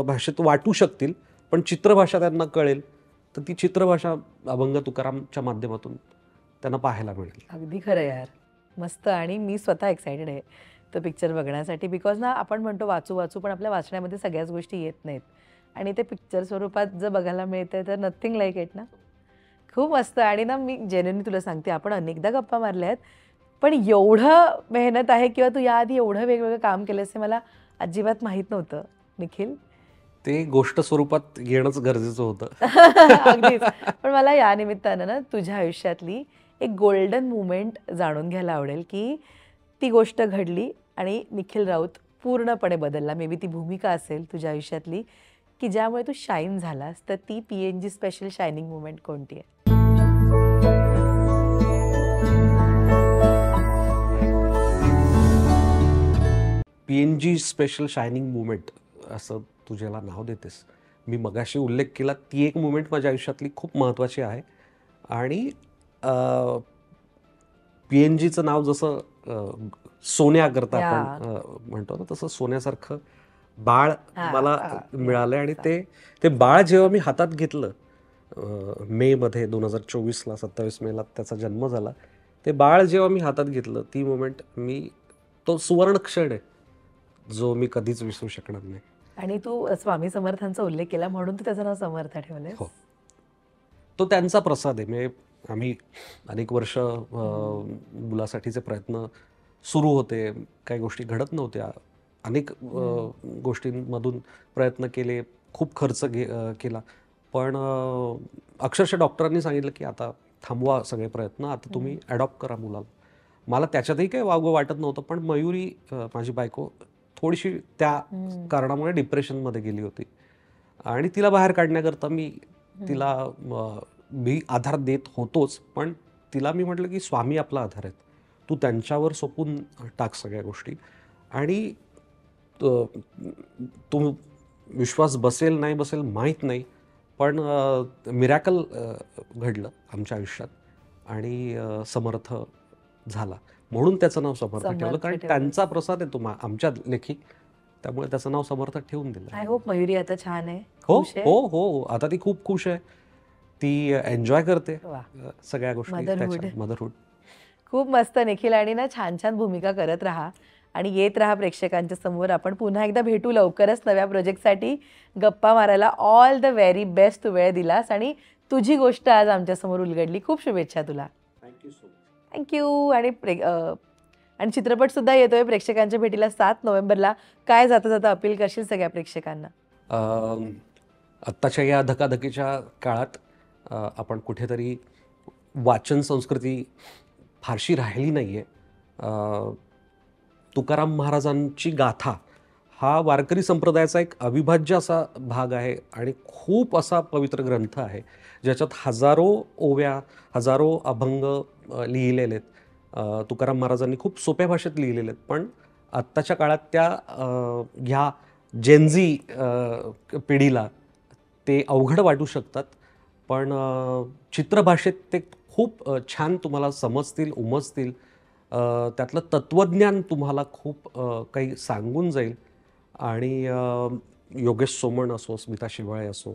भाषेत वाटू शकतील, पण चित्रभाषा त्यांना कळेल, तर ती चित्रभाषा अभंग तुकारामच्या माध्यमातून त्यांना पाहायला मिळेल. अगदी खरं यार, मस्त. आणि मी स्वतः एक्सायटेड आहे तो पिक्चर बघण्यासाठी. बिकॉज ना आपण म्हणतो वाचू पण आपल्या वाचण्यामध्ये सगळ्याच गोष्टी येत नाहीत, आणि ते पिक्चर स्वरूपात जर बघायला मिळते तर नथिंग लाईक इट ना. खूप मस्त. आणि ना मी जेन्युइनली तुला सांगते, आपण अनेकदा गप्पा मारल्या आहेत, पण एवढं मेहनत आहे किंवा तू याआधी एवढं वेगवेगळं काम केलंस हे मला अजिबात माहीत नव्हतं निखिल. ते गोष्ट स्वरूपात येणंच गरजेचं होतं. अगदीच. पण मला या निमित्तानं ना तुझ्या आयुष्यातली एक गोल्डन मुमेंट जाणून घ्यायला आवडेल की ती गोष्ट घडली आणि निखिल राऊत पूर्णपणे बदलला. मे बी ती भूमिका असेल तुझ्या आयुष्यातली की ज्यामुळे तू शाईन झालास, तर ती PNG स्पेशल शायनिंग मुमेंट कोणती आहे? PNG स्पेशल शायनिंग मुमेंट असं तू ज्याला नाव देतेस, मी मगाशी उल्लेख केला, ती एक मुमेंट माझ्या आयुष्यातली खूप महत्त्वाची आहे. आणि PNGचं नाव जसं सोन्याकरता आपण म्हणतो ना, तसं सोन्यासारखं बाळ मला मिळालं. आणि ते बाळ जेव्हा मी हातात घेतलं, मेमध्ये 2024ला 27 मेला त्याचा जन्म झाला, ते बाळ जेव्हा मी हातात घेतलं, ती मोमेंट तो सुवर्ण क्षण आहे जो मी कधीच विसरू शकणार नाही. आणि तू स्वामी समर्थांचा उल्लेख केला म्हणून तू त्याचं नाव समर्थ ठेवलंय. हो, तो त्यांचा प्रसाद आहे. म्हणजे आम्ही अनेक वर्ष मुलासाठीचे प्रयत्न सुरू होते, काही गोष्टी घडत नव्हत्या, अनेक गोष्टींमधून प्रयत्न केले, खूप खर्च केला, पण अक्षरशः डॉक्टरांनी सांगितलं की आता थांबवा सगळे प्रयत्न, आता तुम्ही ॲडॉप्ट करा मुलाला. मला त्याच्यातही काही वावगं वाटत नव्हतं, पण मयुरी माझी बायको थोडीशी त्या कारणामुळे डिप्रेशनमध्ये गेली होती आणि तिला बाहेर काढण्याकरता तिला मी आधार देत होतोच, पण तिला मी म्हटलं की स्वामी आपला आधार आहेत, तू त्यांच्यावर सोपून टाक सगळ्या गोष्टी. आणि तो विश्वास बसेल नाही बसेल माहीत नाही, पण मिरॅकल घडलं आमच्या आयुष्यात. आणि समर्थ झाला म्हणून त्याचं नाव समर्थ ठेवलं, समर्थ कारण ठेवलं. त्यांचा प्रसाद आहे तो आमच्या लेखी, त्यामुळे त्याचं नाव समर्थ ठेवून दिलं. आय होप मयुरी आता छान आहे, हो खुश आहे. हो हो, आता ती खूप खुश आहे, ती एन्जॉय करते वा. सगळ्या गोष्टी. Motherhood. मदरहूड. खूप मस्त निखिल, आणि ना छान छान भूमिका करत राहा आणि येत राहा प्रेक्षकांच्या समोर. आपण पुन्हा एकदा भेटू लवकरच नव्या प्रोजेक्टसाठी गप्पा मारायला. All the very best. तू वेळ दिलास आणि तुझी गोष्ट आज आमच्यासमोर उलगडली. खूप शुभेच्छा तुला. Thank you so much. थँक्यू. आणि चित्रपट सुद्धा येतोय प्रेक्षकांच्या भेटीला 7 नोव्हेंबरला. काय जाता जाता अपील करशील सगळ्या प्रेक्षकांना? आत्ताच्या या धकाधकीच्या काळात आपण कुठेतरी वाचन संस्कृती फारशी राहिली नाही आहे. तुकाराम महाराजांची गाथा हा वारकरी संप्रदायाचा एक अविभाज्य असा भाग आहे आणि खूप असा पवित्र ग्रंथ आहे, ज्याच्यात हजारो ओव्या, हजारो अभंग लिहिलेले आहेत. तुकाराम महाराजांनी खूप सोप्या भाषेत लिहिलेले आहेत, पण आत्ताच्या काळात त्या ह्या जेनझी पिढीला ते अवघड वाटू शकतात, पण चित्रभाषेत ते खूप छान तुम्हाला समजतील, उमजतील. त्यातलं तत्त्वज्ञान तुम्हाला खूप काही सांगून जाईल. आणि योगेश सोमण असो, स्मिता शिवाळे असो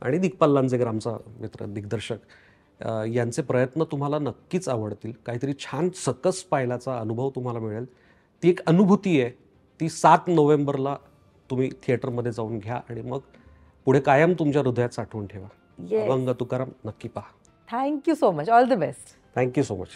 आणि दिग्पाल लांजेकर आमचा मित्र दिग्दर्शक, यांचे प्रयत्न तुम्हाला नक्कीच आवडतील. काहीतरी छान सकस पाहिल्याचा अनुभव तुम्हाला मिळेल. ती एक अनुभूती आहे, ती 7 नोव्हेंबरला तुम्ही थिएटरमध्ये जाऊन घ्या आणि मग पुढे कायम तुमच्या हृदयात साठवून ठेवा. Yes. अभंग तुकाराम नक्की पहा. Thank you so much. All the best. Thank you so much.